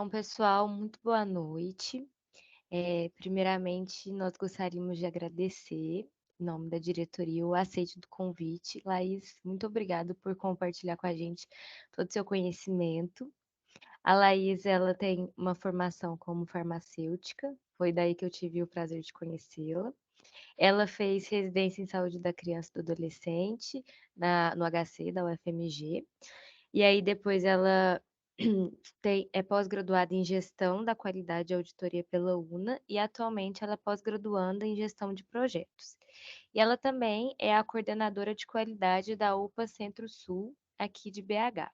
Então, pessoal, muito boa noite. Primeiramente, nós gostaríamos de agradecer, em nome da diretoria, o aceite do convite. Laís, muito obrigada por compartilhar com a gente todo o seu conhecimento. A Laís, ela tem uma formação como farmacêutica, foi daí que eu tive o prazer de conhecê-la. Ela fez residência em saúde da criança e do adolescente no HC da UFMG. E aí depois ela é pós-graduada em gestão da qualidade e auditoria pela UNA e atualmente ela é pós-graduanda em gestão de projetos. E ela também é a coordenadora de qualidade da UPA Centro-Sul, aqui de BH.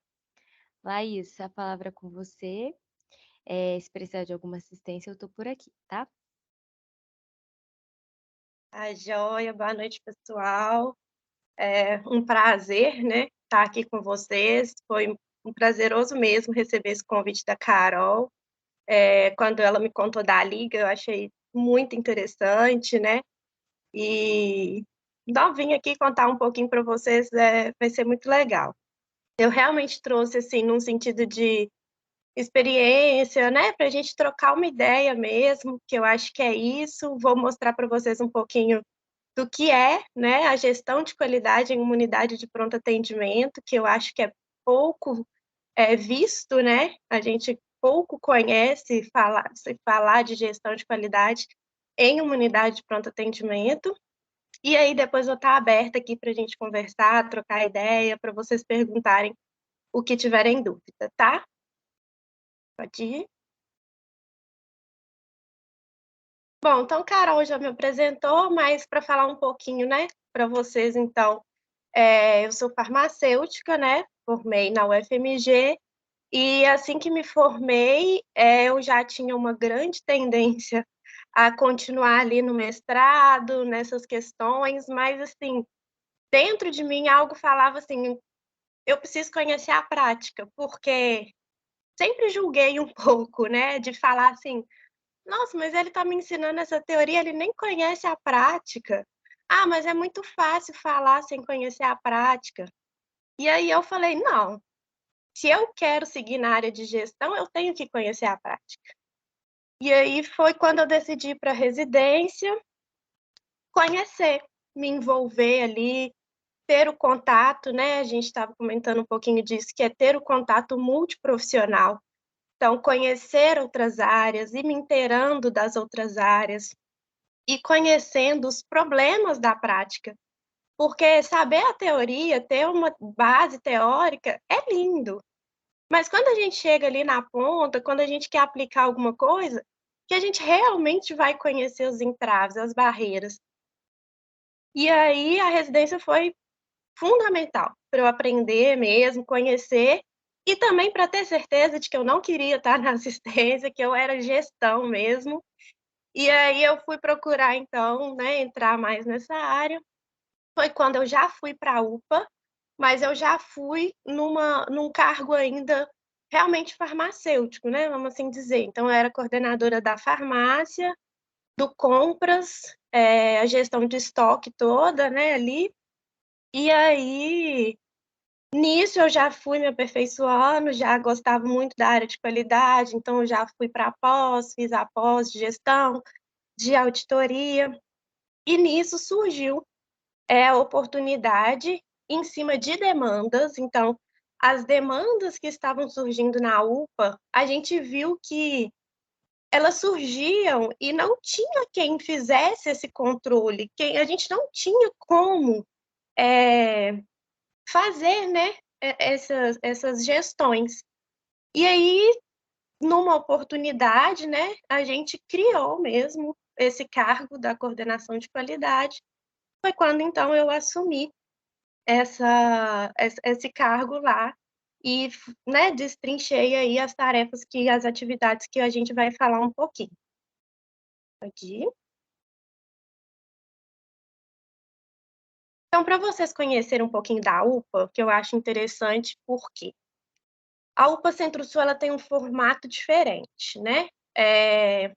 Laís, a palavra é com você. Se precisar de alguma assistência, eu estou por aqui, tá? Tá joia, boa noite, pessoal. É um prazer, né, estar aqui com vocês. Foi um prazeroso mesmo receber esse convite da Carol. Quando ela me contou da liga, eu achei muito interessante, né, e então vim aqui contar um pouquinho para vocês, vai ser muito legal. Eu realmente trouxe, assim, num sentido de experiência, né, para a gente trocar uma ideia mesmo, que eu acho que é isso. Vou mostrar para vocês um pouquinho do que é, né, a gestão de qualidade em uma unidade de pronto atendimento, que eu acho que é pouco, visto, né, a gente pouco conhece se falar de gestão de qualidade em uma unidade de pronto atendimento. E aí depois vou estar aberta aqui para a gente conversar, trocar ideia, para vocês perguntarem o que tiverem dúvida, tá? Pode ir? Bom, então Carol já me apresentou, mas para falar um pouquinho, né, para vocês então, eu sou farmacêutica, né, formei na UFMG, e assim que me formei, eu já tinha uma grande tendência a continuar ali no mestrado, nessas questões, mas assim, dentro de mim algo falava assim: "Eu preciso conhecer a prática", porque sempre julguei um pouco, né, de falar assim: "Nossa, mas ele está me ensinando essa teoria, ele nem conhece a prática. Ah, mas é muito fácil falar sem conhecer a prática". E aí eu falei: "Não, se eu quero seguir na área de gestão, eu tenho que conhecer a prática". E aí foi quando eu decidi ir pra residência, conhecer, me envolver ali, ter o contato, né, a gente estava comentando um pouquinho disso, que é ter o contato multiprofissional. Então conhecer outras áreas, ir me inteirando das outras áreas e conhecendo os problemas da prática. Porque saber a teoria, ter uma base teórica é lindo, mas quando a gente chega ali na ponta, quando a gente quer aplicar alguma coisa, que a gente realmente vai conhecer os entraves, as barreiras. E aí a residência foi fundamental para eu aprender mesmo, conhecer, e também para ter certeza de que eu não queria estar na assistência, que eu era gestão mesmo. E aí eu fui procurar então, né, entrar mais nessa área. Foi quando eu já fui para a UPA, mas eu já fui num cargo ainda realmente farmacêutico, né, vamos assim dizer. Então eu era coordenadora da farmácia, do compras, a gestão de estoque toda, né, ali. E aí, nisso eu já fui me aperfeiçoando, já gostava muito da área de qualidade, então eu já fui para a pós, fiz a pós de gestão, de auditoria, e nisso surgiu a oportunidade em cima de demandas. Então, as demandas que estavam surgindo na UPA, a gente viu que elas surgiam e não tinha quem fizesse esse controle, a gente não tinha como, eh, fazer, né, essas gestões. E aí, numa oportunidade, né, a gente criou mesmo esse cargo da coordenação de qualidade. Foi quando então eu assumi esse cargo lá e né, destrinchei aí as atividades que a gente vai falar um pouquinho. Aqui. Então, para vocês conhecerem um pouquinho da UPA, que eu acho interessante, porque a UPA Centro-Sul ela tem um formato diferente, né? Eh,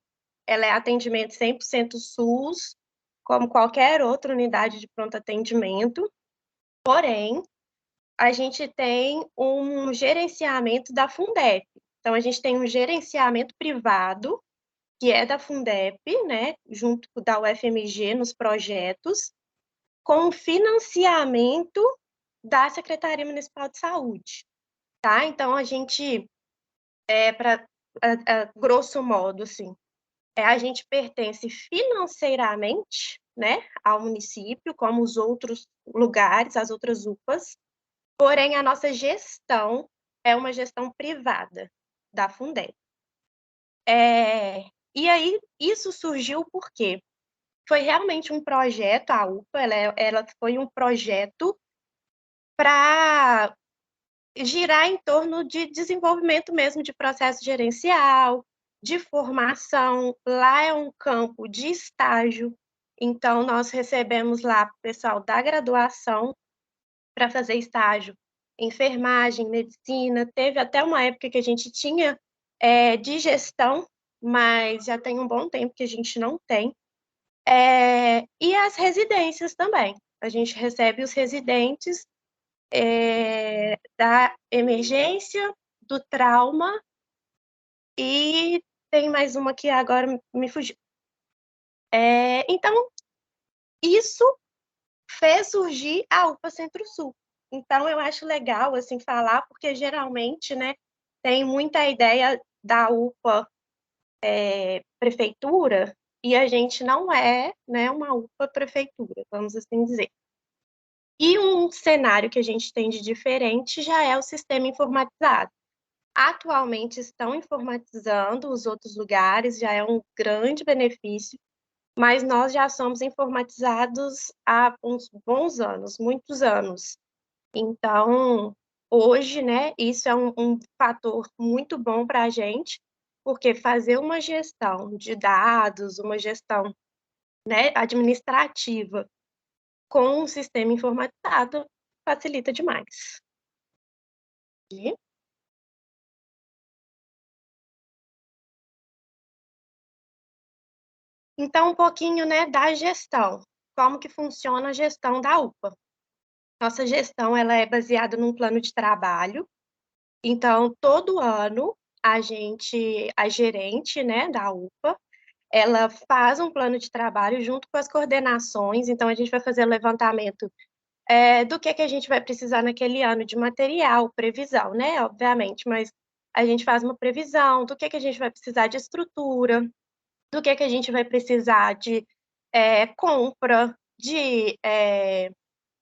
Ela é atendimento 100% SUS, como qualquer outra unidade de pronto atendimento, porém, a gente tem um gerenciamento da Fundep. Então, a gente tem um gerenciamento privado, que é da Fundep, né, junto da UFMG nos projetos, com financiamento da Secretaria Municipal de Saúde, tá? Então, a gente, para grosso modo, assim, a gente pertence financeiramente, né, ao município, como os outros lugares, as outras UPAs, porém, a nossa gestão é uma gestão privada da Fundeb. E aí, isso surgiu por quê? Foi realmente um projeto, a UPA, ela foi um projeto para girar em torno de desenvolvimento mesmo de processo gerencial, de formação. Lá é um campo de estágio, então nós recebemos lá pessoal da graduação para fazer estágio em enfermagem, medicina. Teve até uma época que a gente tinha de gestão, mas já tem um bom tempo que a gente não tem. E as residências também. A gente recebe os residentes da emergência, do trauma, e tem mais uma que agora me fugiu. Então, isso fez surgir a UPA Centro-Sul. Então, eu acho legal, assim, falar, porque geralmente, né, tem muita ideia da UPA prefeitura, e a gente não é, né, uma UPA prefeitura, vamos assim dizer. E um cenário que a gente tem de diferente já é o sistema informatizado. Atualmente estão informatizando os outros lugares, já é um grande benefício, mas nós já somos informatizados há uns bons anos, muitos anos. Então, hoje, né, isso é um fator muito bom para a gente, porque fazer uma gestão de dados, uma gestão, né, administrativa com um sistema informatizado facilita demais. E, então, um pouquinho, né, da gestão. Como que funciona a gestão da UPA? Nossa gestão, ela é baseada num plano de trabalho. Então, todo ano, a gerente, né, da UPA, ela faz um plano de trabalho junto com as coordenações. Então, a gente vai fazer o levantamento do que a gente vai precisar naquele ano de material, previsão, né, obviamente, mas a gente faz uma previsão do que a gente vai precisar de estrutura, do que a gente vai precisar de compra, de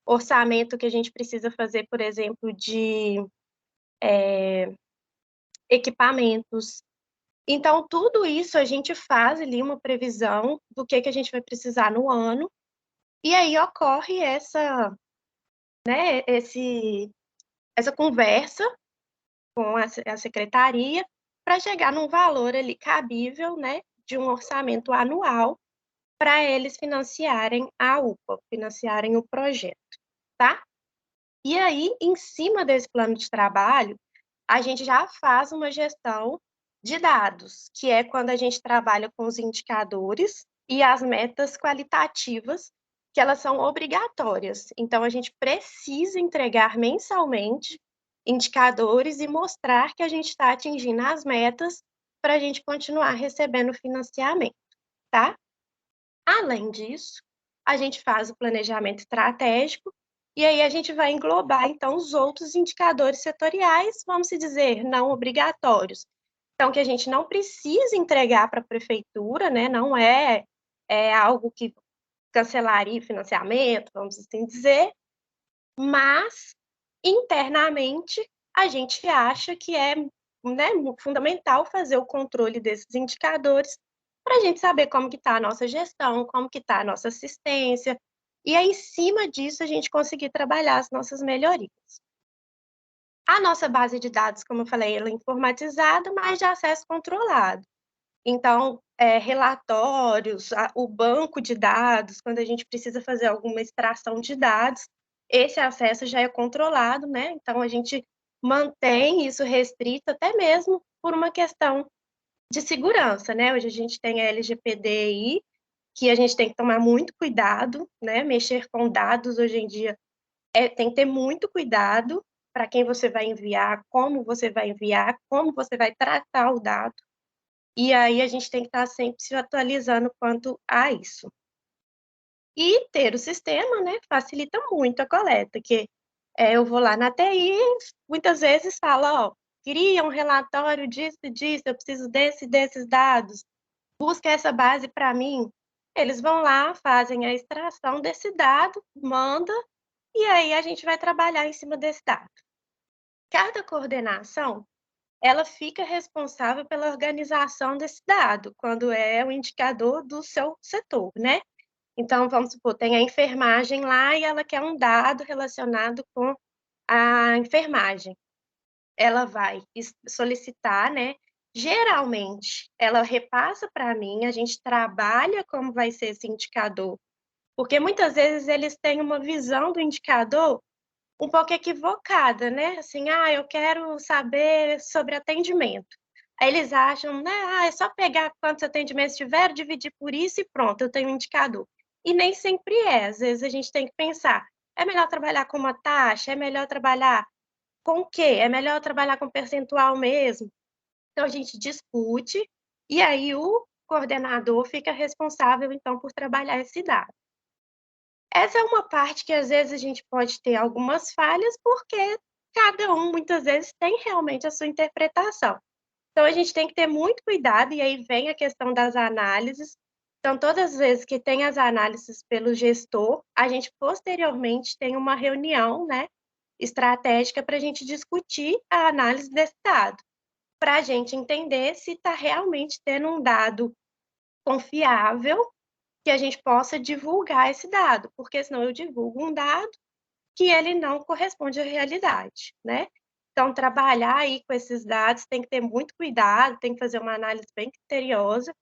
orçamento que a gente precisa fazer, por exemplo, de equipamentos. Então, tudo isso a gente faz ali uma previsão do que a gente vai precisar no ano, e aí ocorre né, essa conversa com a secretaria para chegar num valor ali cabível, né, de um orçamento anual para eles financiarem a UPA, financiarem o projeto, tá? E aí, em cima desse plano de trabalho, a gente já faz uma gestão de dados, que é quando a gente trabalha com os indicadores e as metas qualitativas, que elas são obrigatórias. Então, a gente precisa entregar mensalmente indicadores e mostrar que a gente está atingindo as metas para a gente continuar recebendo financiamento, tá? Além disso, a gente faz o planejamento estratégico e aí a gente vai englobar, então, os outros indicadores setoriais, vamos dizer, não obrigatórios. Então, que a gente não precisa entregar para a prefeitura, né? Não é algo que cancelaria financiamento, vamos assim dizer, mas internamente a gente acha que é, né, fundamental fazer o controle desses indicadores para a gente saber como que está a nossa gestão, como que está a nossa assistência, e aí, em cima disso, a gente conseguir trabalhar as nossas melhorias. A nossa base de dados, como eu falei, ela é informatizada, mas de acesso controlado. Então, relatórios, o banco de dados, quando a gente precisa fazer alguma extração de dados, esse acesso já é controlado, né? Então, a gente mantém isso restrito até mesmo por uma questão de segurança, né? Hoje a gente tem a LGPDI, que a gente tem que tomar muito cuidado, né? Mexer com dados hoje em dia tem que ter muito cuidado, para quem você vai enviar, como você vai tratar o dado, e aí a gente tem que estar sempre se atualizando quanto a isso. E ter o sistema, né, facilita muito a coleta, que eu vou lá na TI, muitas vezes fala: "Ó, cria um relatório disso e disso, eu preciso desses dados, busca essa base para mim". Eles vão lá, fazem a extração desse dado, manda, e aí a gente vai trabalhar em cima desse dado. Cada coordenação, ela fica responsável pela organização desse dado, quando é o indicador do seu setor, né. Então, vamos supor, tem a enfermagem lá e ela quer um dado relacionado com a enfermagem. Ela vai solicitar, né, geralmente ela repassa para mim, a gente trabalha como vai ser esse indicador, porque muitas vezes eles têm uma visão do indicador um pouco equivocada, né, assim: "Ah, eu quero saber sobre atendimento". Aí eles acham, né: "Ah, é só pegar quantos atendimentos tiveram, dividir por isso e pronto, eu tenho um indicador". E nem sempre é, às vezes a gente tem que pensar: é melhor trabalhar com uma taxa? É melhor trabalhar com o quê? É melhor trabalhar com percentual mesmo? Então a gente discute, e aí o coordenador fica responsável, então, por trabalhar esse dado. Essa é uma parte que às vezes a gente pode ter algumas falhas, porque cada um muitas vezes tem realmente a sua interpretação. Então a gente tem que ter muito cuidado, e aí vem a questão das análises. Então todas as vezes que tem as análises pelo gestor, a gente posteriormente tem uma reunião, né, estratégica para a gente discutir a análise desse dado, para a gente entender se está realmente tendo um dado confiável, que a gente possa divulgar esse dado, porque senão eu divulgo um dado que ele não corresponde à realidade, né. Então trabalhar aí com esses dados tem que ter muito cuidado, tem que fazer uma análise bem criteriosa,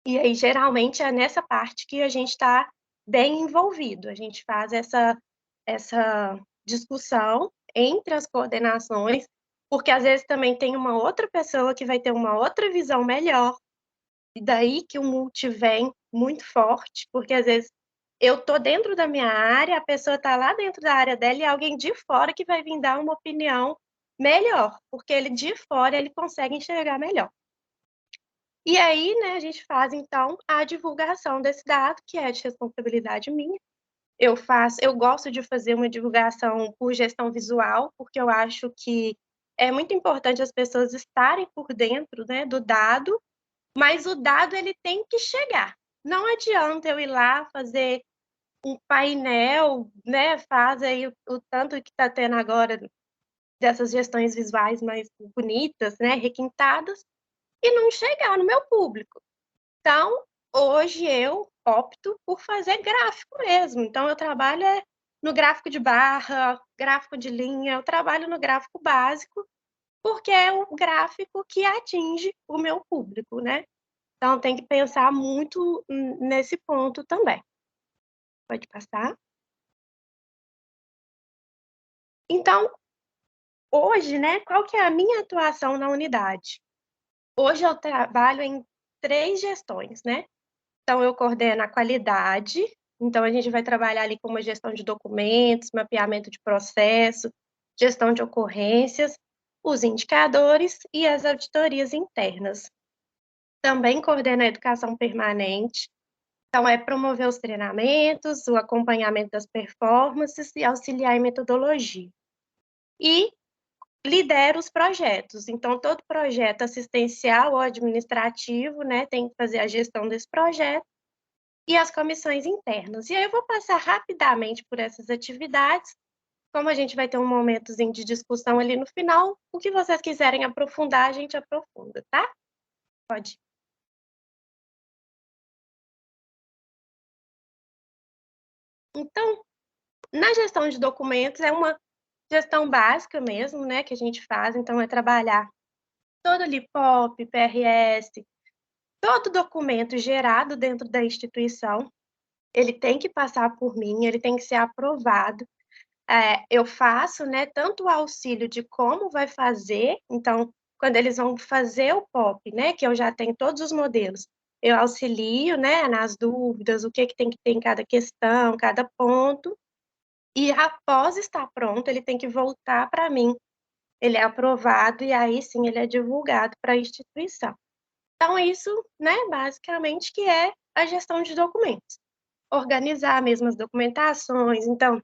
e aí geralmente é nessa parte que a gente está bem envolvido, a gente faz essa discussão entre as coordenações, porque às vezes também tem uma outra pessoa que vai ter uma outra visão melhor, e daí que o multi vem muito forte, porque às vezes eu tô dentro da minha área, a pessoa tá lá dentro da área dela e alguém de fora que vai vir dar uma opinião melhor, porque ele de fora ele consegue enxergar melhor. E aí, né, a gente faz então a divulgação desse dado, que é de responsabilidade minha. Eu gosto de fazer uma divulgação por gestão visual, porque eu acho que é muito importante as pessoas estarem por dentro, né, do dado, mas o dado ele tem que chegar. Não adianta eu ir lá fazer um painel, né, faz aí o tanto que está tendo agora dessas gestões visuais mais bonitas, né, requintadas, e não chegar no meu público. Então, hoje eu opto por fazer gráfico mesmo, então eu trabalho no gráfico de barra, gráfico de linha, eu trabalho no gráfico básico, porque é o gráfico que atinge o meu público, né. Então tem que pensar muito nesse ponto também. Pode passar. Então, hoje, né, qual que é a minha atuação na unidade? Hoje eu trabalho em 3 gestões, né. Então eu coordeno a qualidade, então a gente vai trabalhar ali com uma gestão de documentos, mapeamento de processo, gestão de ocorrências, os indicadores e as auditorias internas. Também coordeno a educação permanente, então é promover os treinamentos, o acompanhamento das performances e auxiliar em metodologia. E lidero os projetos, então todo projeto assistencial ou administrativo, né, tem que fazer a gestão desse projeto, e as comissões internas. E aí eu vou passar rapidamente por essas atividades, como a gente vai ter um momentozinho de discussão ali no final, o que vocês quiserem aprofundar, a gente aprofunda, tá? Pode. Então, na gestão de documentos é uma gestão básica mesmo, né, que a gente faz, então é trabalhar todo o LIPOP, PRS, todo documento gerado dentro da instituição, ele tem que passar por mim, ele tem que ser aprovado. Eu faço, né, tanto o auxílio de como vai fazer, então, quando eles vão fazer o POP, né, que eu já tenho todos os modelos, eu auxilio, né, nas dúvidas, o que que tem que ter em cada questão, cada ponto, e após estar pronto, ele tem que voltar para mim, ele é aprovado e aí sim ele é divulgado para a instituição. Então isso, né, basicamente que é a gestão de documentos. Organizar mesmo as documentações, então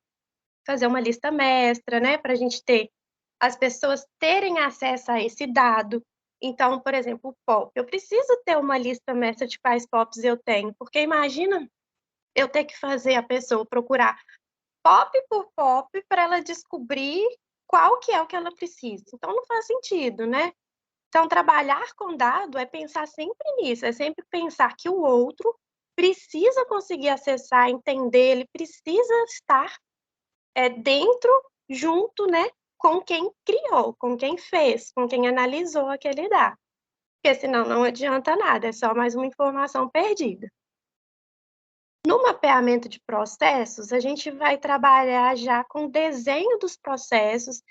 fazer uma lista mestra, né, para a gente ter as pessoas terem acesso a esse dado. Então, por exemplo, o POP, eu preciso ter uma lista mestra de quais POPs eu tenho, porque imagina eu ter que fazer a pessoa procurar POP por POP para ela descobrir qual que é o que ela precisa. Então, não faz sentido, né? Então, trabalhar com dado é pensar sempre nisso, é sempre pensar que o outro precisa conseguir acessar, entender, ele precisa estar dentro, junto, né, com quem criou, com quem fez, com quem analisou aquele dado. Porque senão não adianta nada, é só mais uma informação perdida. No mapeamento de processos, a gente vai trabalhar já com o desenho dos processos.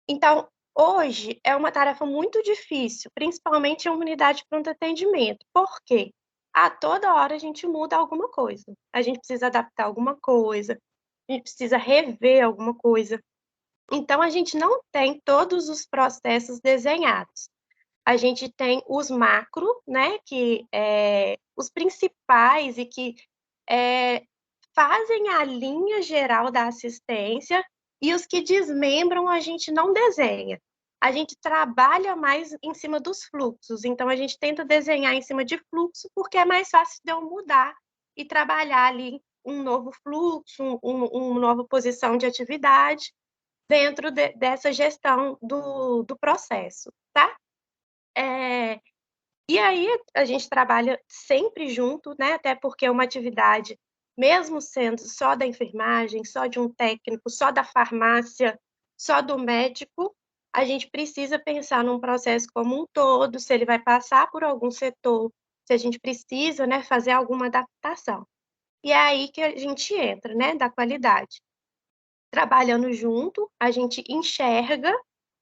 Então, hoje é uma tarefa muito difícil, principalmente em uma unidade de pronto atendimento. Por quê? A toda hora a gente muda alguma coisa. A gente precisa adaptar alguma coisa, a gente precisa rever alguma coisa. Então, a gente não tem todos os processos desenhados. A gente tem os macro, né, que os principais e que fazem a linha geral da assistência, e os que desmembram a gente não desenha. A gente trabalha mais em cima dos fluxos, então a gente tenta desenhar em cima de fluxo, porque é mais fácil de eu mudar e trabalhar ali um novo fluxo, uma nova posição de atividade dentro dessa gestão do processo, tá? E aí a gente trabalha sempre junto, né? Até porque é uma atividade, mesmo sendo só da enfermagem, só de um técnico, só da farmácia, só do médico, a gente precisa pensar num processo como um todo, se ele vai passar por algum setor, se a gente precisa, né, fazer alguma adaptação. E é aí que a gente entra, né, da qualidade. Trabalhando junto, a gente enxerga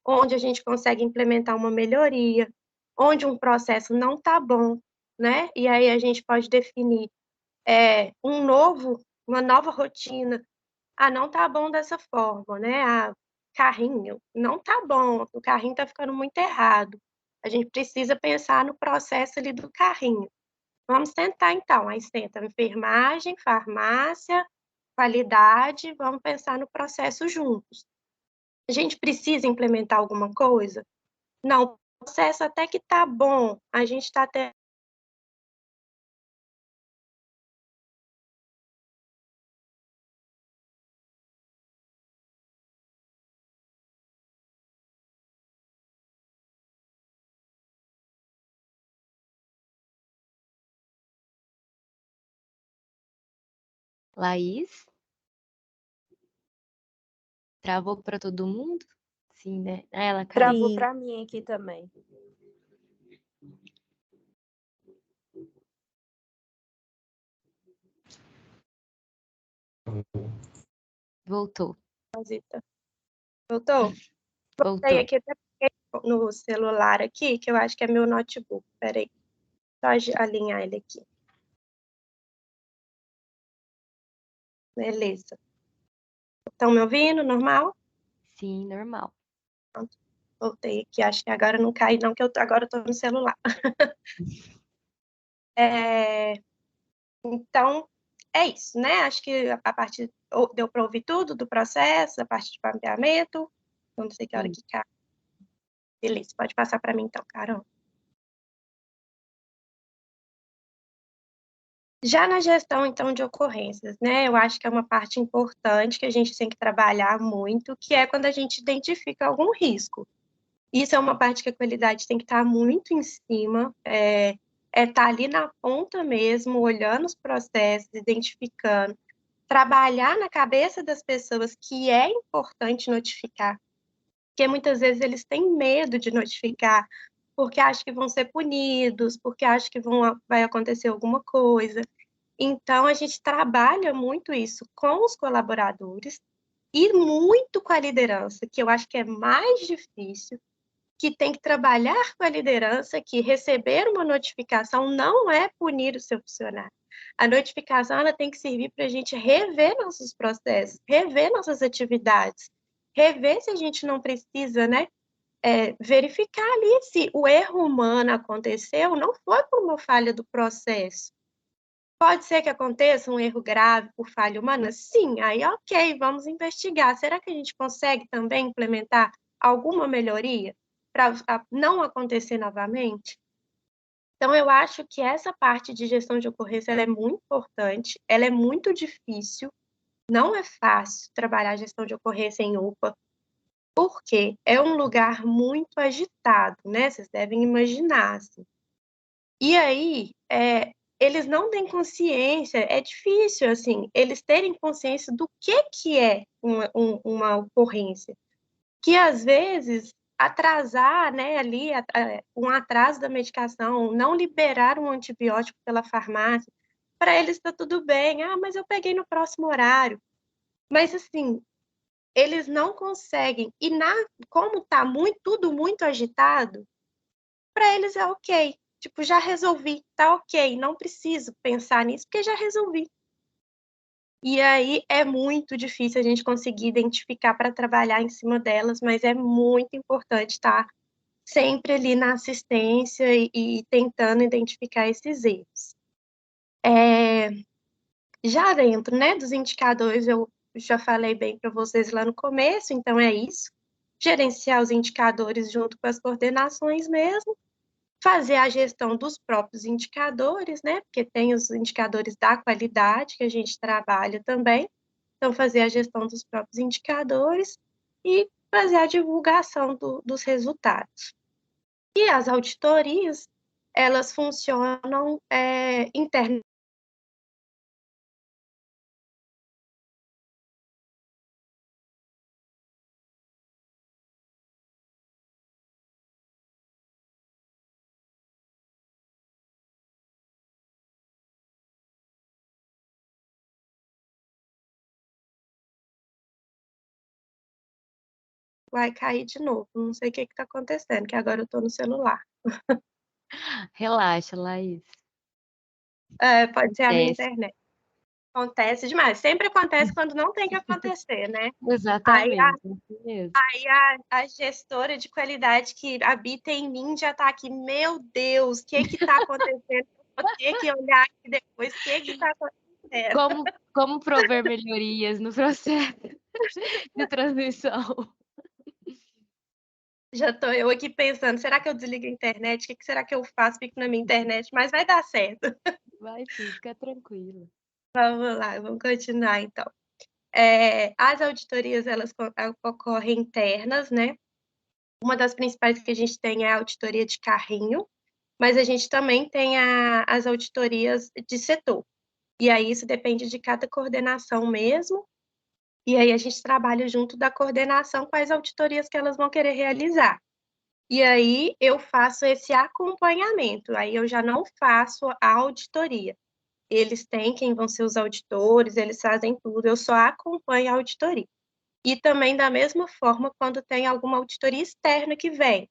onde a gente consegue implementar uma melhoria, onde um processo não está bom, né? E aí a gente pode definir uma nova rotina. Ah, não está bom dessa forma, né? Ah, carrinho, não está bom, o carrinho está ficando muito errado. A gente precisa pensar no processo ali do carrinho. Vamos tentar então, aí senta enfermagem, farmácia, qualidade, vamos pensar no processo juntos. A gente precisa implementar alguma coisa? Não, o processo até que tá bom, a gente está até Laís, travou para todo mundo? Sim, né? Ah, ela caiu. Travou Sim. para mim aqui também. Voltou. Voltou? Voltei Voltou. aqui até no celular aqui, que eu acho que é meu notebook. Peraí, só alinhar ele aqui. Beleza. Estão me ouvindo? Normal? Sim, normal. Voltei aqui, acho que agora não cai não, que agora eu tô no celular. Então, é isso, né? Acho que a parte deu para ouvir tudo do processo, a parte de mapeamento. Não sei que hora Sim. que cai. Beleza, pode passar para mim então, Carol. Já na gestão, então, de ocorrências, né? Eu acho que é uma parte importante que a gente tem que trabalhar muito, que é quando a gente identifica algum risco. Isso é uma parte que a qualidade tem que estar muito em cima, estar ali na ponta mesmo, olhando os processos, identificando, trabalhar na cabeça das pessoas que é importante notificar, porque muitas vezes eles têm medo de notificar, porque acham que vão ser punidos, porque acham que vai acontecer alguma coisa. Então, a gente trabalha muito isso com os colaboradores e muito com a liderança, que eu acho que é mais difícil, que tem que trabalhar com a liderança, que receber uma notificação não é punir o seu funcionário. A notificação ela tem que servir para a gente rever nossos processos, rever nossas atividades, rever se a gente não precisa, né, verificar ali se o erro humano aconteceu, não foi por uma falha do processo. Pode ser que aconteça um erro grave por falha humana? Sim, aí ok, vamos investigar. Será que a gente consegue também implementar alguma melhoria para não acontecer novamente? Então, eu acho que essa parte de gestão de ocorrência ela é muito importante, ela é muito difícil, não é fácil trabalhar gestão de ocorrência em UPA, porque é um lugar muito agitado, né? Vocês devem imaginar, assim. E aí, eles não têm consciência, é difícil, assim, eles terem consciência do que é uma ocorrência. Que às vezes atrasar, né, ali, um atraso da medicação, não liberar um antibiótico pela farmácia, para eles está tudo bem. "Ah, mas eu peguei no próximo horário". Mas, assim, eles não conseguem e como está tudo muito agitado, para eles é ok, tipo, já resolvi, tá ok, não preciso pensar nisso, porque já resolvi. E aí é muito difícil a gente conseguir identificar para trabalhar em cima delas, mas é muito importante estar sempre ali na assistência e tentando identificar esses erros. Já dentro, né, dos indicadores, eu já falei bem para vocês lá no começo, então é isso. Gerenciar os indicadores junto com as coordenações mesmo, fazer a gestão dos próprios indicadores, né, porque tem os indicadores da qualidade que a gente trabalha também, então fazer a gestão dos próprios indicadores e fazer a divulgação dos resultados. E as auditorias, elas funcionam, internamente. Vai cair de novo, não sei o que está acontecendo, que agora eu estou no celular. Relaxa, Laís. Pode ser a minha Acontece. internet. Acontece demais, sempre acontece quando não tem que acontecer, né. Aí a Exatamente, é assim mesmo. aí a gestora de qualidade que habita em mim já está aqui: "Meu Deus, o que está acontecendo? Eu vou ter que olhar aqui depois, o que está acontecendo?". Como prover melhorias no processo de transmissão. Já estou eu aqui pensando: "Será que eu desligo a internet? O que será que eu faço? Fico na minha internet?", mas vai dar certo. Vai sim, fica tranquila. Vamos lá, vamos continuar então. As auditorias elas ocorrem internas, né. Uma das principais que a gente tem é a auditoria de carrinho, mas a gente também tem as auditorias de setor. E aí isso depende de cada coordenação mesmo, e aí a gente trabalha junto da coordenação com as auditorias que elas vão querer realizar. E aí eu faço esse acompanhamento, aí eu já não faço a auditoria. Eles têm quem vão ser os auditores, eles fazem tudo, eu só acompanho a auditoria. E também da mesma forma quando tem alguma auditoria externa que vem.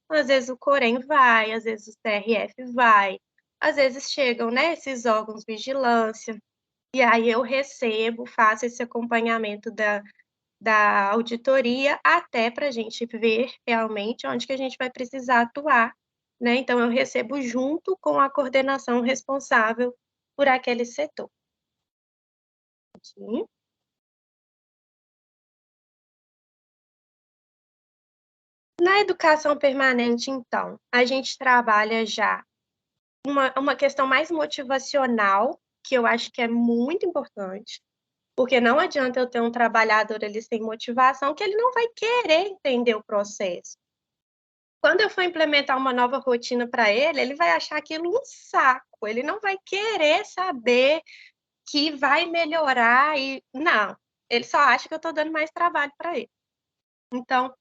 Às vezes o Corém vai, às vezes o TRF vai, às vezes chegam, né, esses órgãos de vigilância, e aí eu recebo, faço esse acompanhamento da auditoria, até para a gente ver realmente onde que a gente vai precisar atuar, né, então eu recebo junto com a coordenação responsável por aquele setor. Sim. Na educação permanente, então, a gente trabalha já uma questão mais motivacional, que eu acho que é muito importante, porque não adianta eu ter um trabalhador ali sem motivação, que ele não vai querer entender o processo. Quando eu for implementar uma nova rotina para ele, ele vai achar aquilo um saco, ele não vai querer saber que vai melhorar e não, ele só acha que eu estou dando mais trabalho para ele. Então,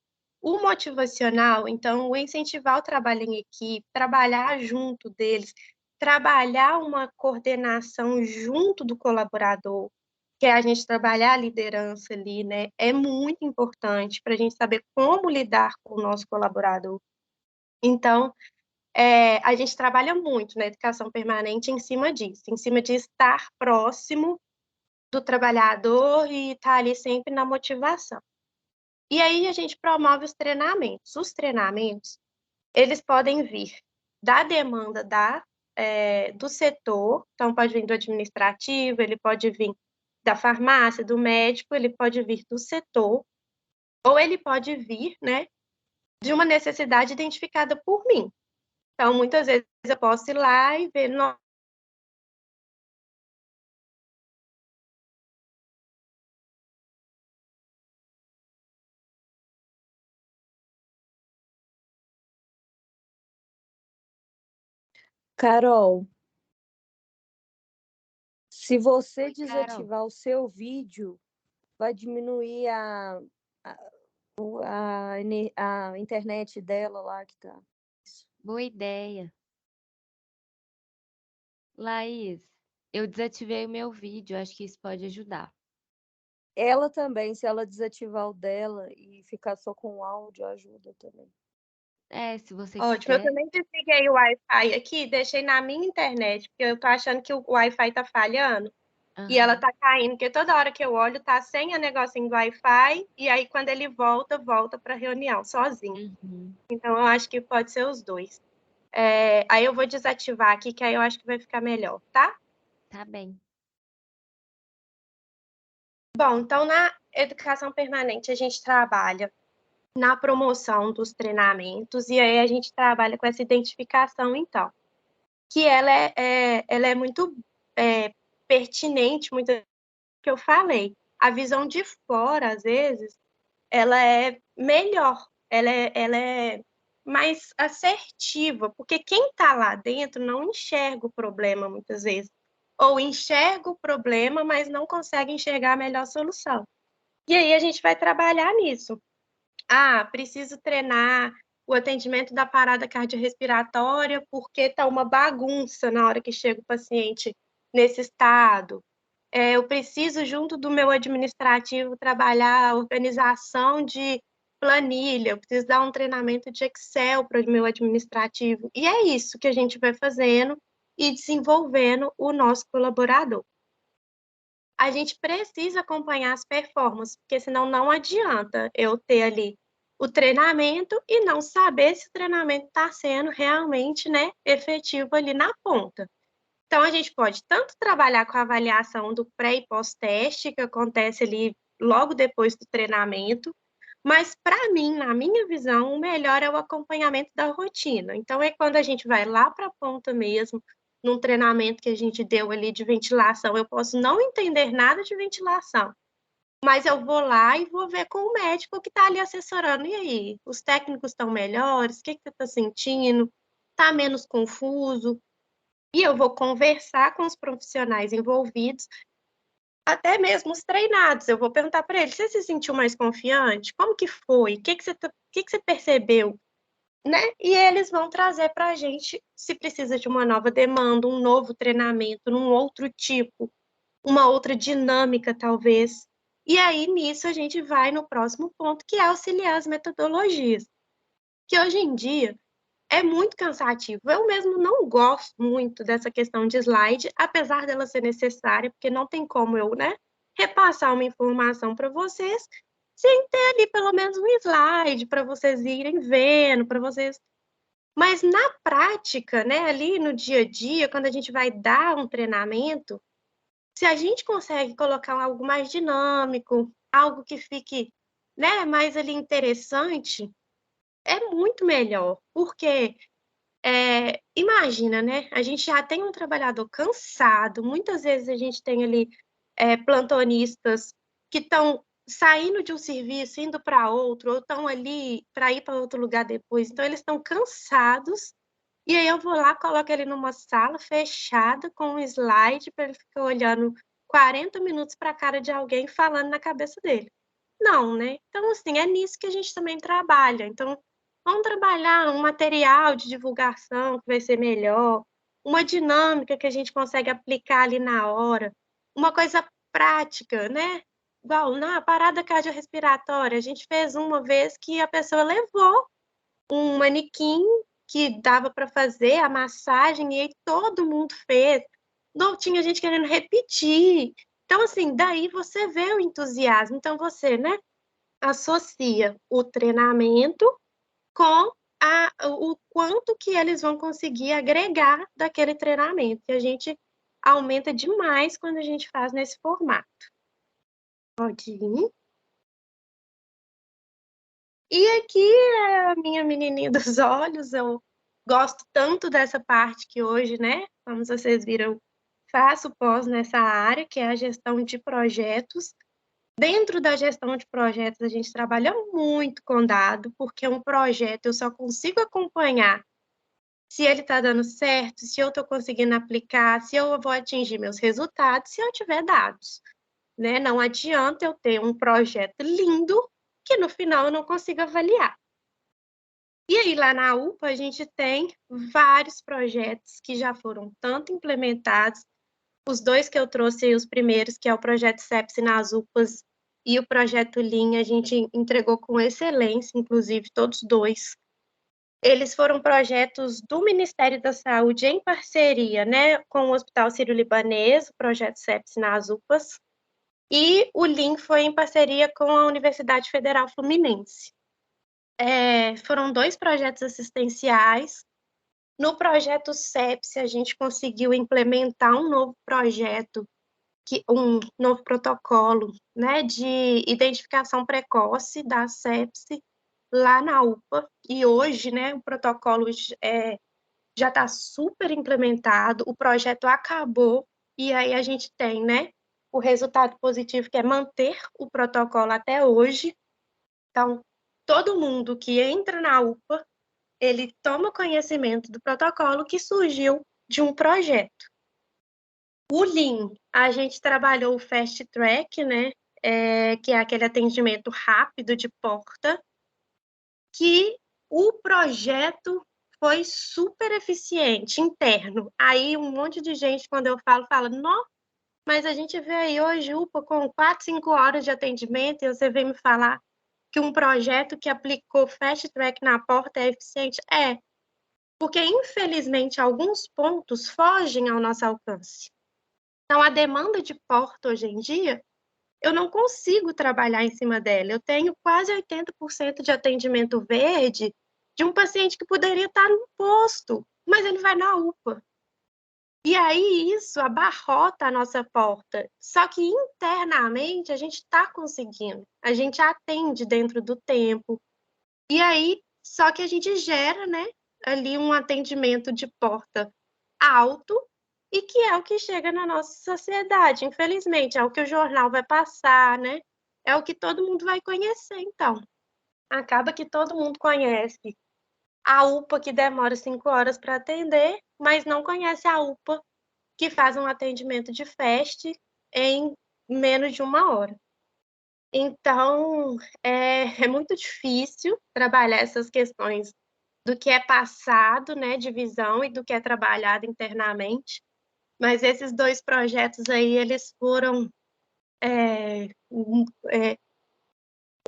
o motivacional, então, o incentivar o trabalho em equipe, trabalhar junto deles, trabalhar uma coordenação junto do colaborador, que é a gente trabalhar a liderança ali, né, é muito importante para a gente saber como lidar com o nosso colaborador. Então, a gente trabalha muito na educação permanente em cima disso, em cima de estar próximo do trabalhador e estar ali sempre na motivação. E aí a gente promove os treinamentos. Os treinamentos, eles podem vir da demanda do setor, então pode vir do administrativo, ele pode vir da farmácia, do médico, ele pode vir do setor, ou ele pode vir, né, de uma necessidade identificada por mim. Então, muitas vezes eu posso ir lá e ver, Carol, se você Oi, Carol. desativar o seu vídeo, vai diminuir a internet dela lá que tá. Boa ideia. Laís, eu desativei o meu vídeo, acho que isso pode ajudar. Ela também, se ela desativar o dela e ficar só com o áudio, ajuda também. É, se você ótimo, eu quiser. também desliguei o Wi-Fi aqui, deixei na minha internet, porque eu tô achando que o Wi-Fi tá falhando e ela Aham. tá caindo, porque toda hora que eu olho tá sem o negocinho do Wi-Fi, e aí quando ele volta, volta para reunião sozinho. Uhum. Então eu acho que pode ser os dois. Aí eu vou desativar aqui, que aí eu acho que vai ficar melhor, tá? Tá bem. Bom, então na educação permanente a gente trabalha na promoção dos treinamentos, e aí a gente trabalha com essa identificação, então, que ela é muito é, pertinente, muito que eu falei. A visão de fora, às vezes, ela é melhor, ela é mais assertiva, porque quem está lá dentro não enxerga o problema muitas vezes, ou enxerga o problema, mas não consegue enxergar a melhor solução. E aí a gente vai trabalhar nisso. Ah, preciso treinar o atendimento da parada cardiorrespiratória porque está uma bagunça na hora que chega o paciente nesse estado. Eu preciso, junto do meu administrativo, trabalhar a organização de planilha, eu preciso dar um treinamento de Excel para o meu administrativo. E é isso que a gente vai fazendo e desenvolvendo o nosso colaborador. A gente precisa acompanhar as performances, porque senão não adianta eu ter ali o treinamento e não saber se o treinamento está sendo realmente, né, efetivo ali na ponta. Então, a gente pode tanto trabalhar com a avaliação do pré e pós-teste, que acontece ali logo depois do treinamento, mas para mim, na minha visão, o melhor é o acompanhamento da rotina. Então, é quando a gente vai lá para a ponta mesmo, num treinamento que a gente deu ali de ventilação. Eu posso não entender nada de ventilação, mas eu vou lá e vou ver com o médico que está ali assessorando. E aí, os técnicos estão melhores? O que você está sentindo? Está menos confuso? E eu vou conversar com os profissionais envolvidos, até mesmo os treinados. Eu vou perguntar para eles: você se sentiu mais confiante? Como que foi? O que que você percebeu? Né? E eles vão trazer para a gente se precisa de uma nova demanda, um novo treinamento, num outro tipo, uma outra dinâmica, talvez. E aí, nisso, a gente vai no próximo ponto, que é auxiliar as metodologias. Que hoje em dia é muito cansativo. Eu mesmo não gosto muito dessa questão de slide, apesar dela ser necessária, porque não tem como eu, né, repassar uma informação para vocês sem ter ali pelo menos um slide para vocês irem vendo, para vocês. Mas na prática, né, ali no dia a dia, quando a gente vai dar um treinamento, se a gente consegue colocar algo mais dinâmico, algo que fique, né, mais ali interessante, é muito melhor, porque imagina, né? A gente já tem um trabalhador cansado, muitas vezes a gente tem ali plantonistas que estão saindo de um serviço, indo para outro, ou estão ali para ir para outro lugar depois. Então, eles estão cansados, e aí eu vou lá, coloco ele numa sala fechada com um slide para ele ficar olhando 40 minutos para a cara de alguém falando na cabeça dele. Não, né? Então, assim, é nisso que a gente também trabalha. Então, vamos trabalhar um material de divulgação que vai ser melhor, uma dinâmica que a gente consegue aplicar ali na hora, uma coisa prática, né? Igual na parada cardiorrespiratória, a gente fez uma vez que a pessoa levou um manequim que dava para fazer a massagem, e aí todo mundo fez. Não tinha gente querendo repetir. Então, assim, daí você vê o entusiasmo. Então, você, né, associa o treinamento com o quanto que eles vão conseguir agregar daquele treinamento. E a gente aumenta demais quando a gente faz nesse formato. Pode ir. E aqui é a minha menininha dos olhos. Eu gosto tanto dessa parte que hoje, né, como vocês viram, faço pós nessa área, que é a gestão de projetos. Dentro da gestão de projetos, a gente trabalha muito com dado, porque um projeto eu só consigo acompanhar se ele está dando certo, se eu estou conseguindo aplicar, se eu vou atingir meus resultados, se eu tiver dados, né? Não adianta eu ter um projeto lindo que no final eu não consigo avaliar. E aí, lá na UPA, a gente tem vários projetos que já foram tanto implementados. Os dois que eu trouxe, os primeiros, que é o projeto Sepsi nas UPAs e o projeto Lean, a gente entregou com excelência, inclusive todos dois. Eles foram projetos do Ministério da Saúde em parceria, né, com o Hospital Sírio-Libanês, o projeto Sepsi nas UPAs, e o Lean foi em parceria com a Universidade Federal Fluminense. Foram dois projetos assistenciais. No projeto Sepsi, a gente conseguiu implementar um novo projeto, um novo protocolo, né, de identificação precoce da sepse lá na UPA. E hoje, né, o protocolo já está super implementado, o projeto acabou, e aí a gente tem, né, o resultado positivo, que é manter o protocolo até hoje. Então, todo mundo que entra na UPA, ele toma conhecimento do protocolo que surgiu de um projeto. O Lean, a gente trabalhou o Fast Track, né, que é aquele atendimento rápido de porta, que o projeto foi super eficiente, interno. Aí um monte de gente, quando eu falo, fala, não, mas a gente vê aí hoje UPA com 4, 5 horas de atendimento e você vem me falar que um projeto que aplicou Fast Track na porta é eficiente? Porque infelizmente alguns pontos fogem ao nosso alcance. Então a demanda de porta hoje em dia, eu não consigo trabalhar em cima dela. Eu tenho quase 80% de atendimento verde de um paciente que poderia estar no posto, mas ele vai na UPA. E aí isso abarrota a nossa porta. Só que internamente a gente está conseguindo. A gente atende dentro do tempo. E aí, só que a gente gera, né, ali um atendimento de porta alto e que é o que chega na nossa sociedade. Infelizmente, é o que o jornal vai passar, né? É o que todo mundo vai conhecer, então. Acaba que todo mundo conhece a UPA que demora 5 horas para atender, mas não conhece a UPA que faz um atendimento de FAST em menos de 1 hora. Então, é muito difícil trabalhar essas questões do que é passado, né, de visão e do que é trabalhado internamente. Mas esses dois projetos aí, eles foram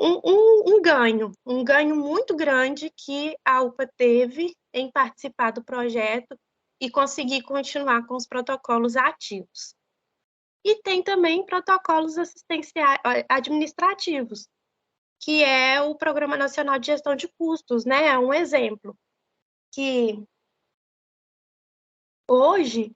um ganho muito grande que a UPA teve em participar do projeto e conseguir continuar com os protocolos ativos. E tem também protocolos assistenciais, administrativos, que é o Programa Nacional de Gestão de Custos, né? É um exemplo que hoje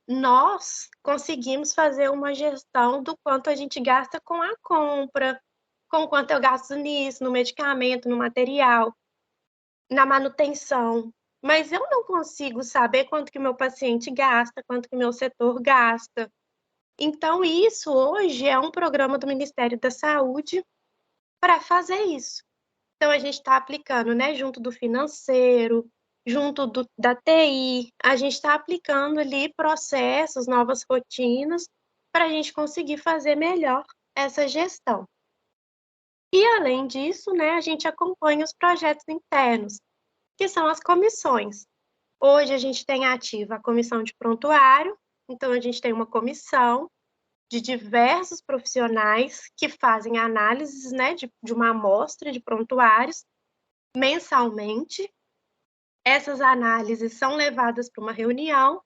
nós conseguimos fazer uma gestão do quanto a gente gasta com a compra, com quanto eu gasto nisso, no medicamento, no material, na manutenção. Mas eu não consigo saber quanto que o meu paciente gasta, quanto que o meu setor gasta. Então, isso hoje é um programa do Ministério da Saúde para fazer isso. Então, a gente está aplicando, né, junto do financeiro, junto da TI, a gente está aplicando ali processos, novas rotinas, para a gente conseguir fazer melhor essa gestão. E, além disso, né, a gente acompanha os projetos internos, que são as comissões. Hoje, a gente tem ativa a comissão de prontuário, então, a gente tem uma comissão de diversos profissionais que fazem análises, né, de uma amostra de prontuários mensalmente. Essas análises são levadas para uma reunião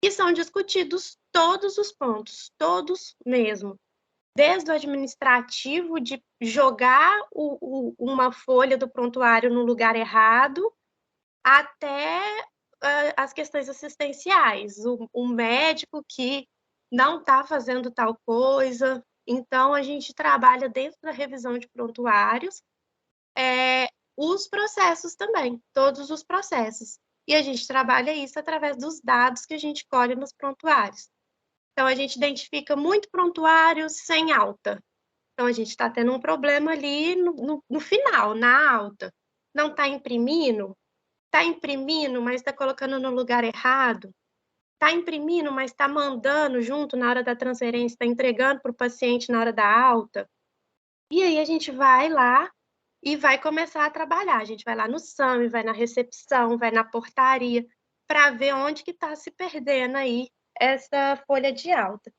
e são discutidos todos os pontos, todos mesmo. Desde o administrativo, de jogar uma folha do prontuário no lugar errado, até as questões assistenciais. O médico que não está fazendo tal coisa. Então, a gente trabalha dentro da revisão de prontuários, os processos também, todos os processos. E a gente trabalha isso através dos dados que a gente colhe nos prontuários. Então, a gente identifica muito prontuário sem alta. Então, a gente está tendo um problema ali no final, na alta. Não está imprimindo? Está imprimindo, mas está colocando no lugar errado. Está imprimindo, mas está mandando junto na hora da transferência, está entregando para o paciente na hora da alta. E aí a gente vai lá e vai começar a trabalhar. A gente vai lá no SAMI, vai na recepção, vai na portaria, para ver onde que está se perdendo aí essa folha de alta.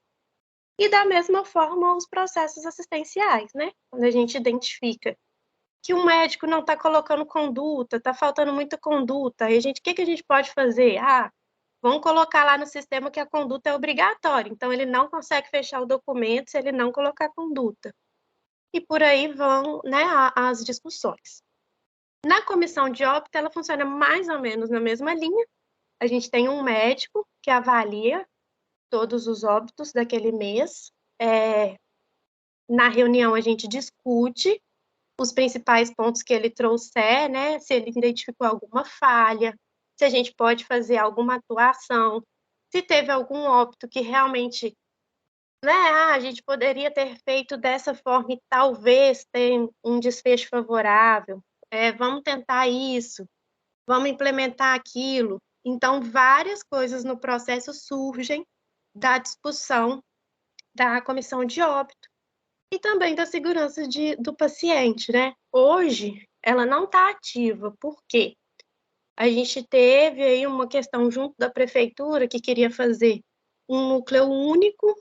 E da mesma forma os processos assistenciais, né? Quando a gente identifica que o médico não está colocando conduta, está faltando muita conduta, e o que a gente pode fazer? Vamos colocar lá no sistema que a conduta é obrigatória, então ele não consegue fechar o documento se ele não colocar conduta. E por aí vão, né, as discussões. Na comissão de óbito, ela funciona mais ou menos na mesma linha. A gente tem um médico que avalia todos os óbitos daquele mês. Na reunião, a gente discute os principais pontos que ele trouxer, né? Se ele identificou alguma falha, se a gente pode fazer alguma atuação, se teve algum óbito que realmente, né? A gente poderia ter feito dessa forma e talvez tenha um desfecho favorável. Vamos tentar isso, vamos implementar aquilo. Então, várias coisas no processo surgem da discussão da comissão de óbito e também da segurança do paciente, né? Hoje, ela não está ativa, por quê? A gente teve aí uma questão junto da prefeitura que queria fazer um núcleo único,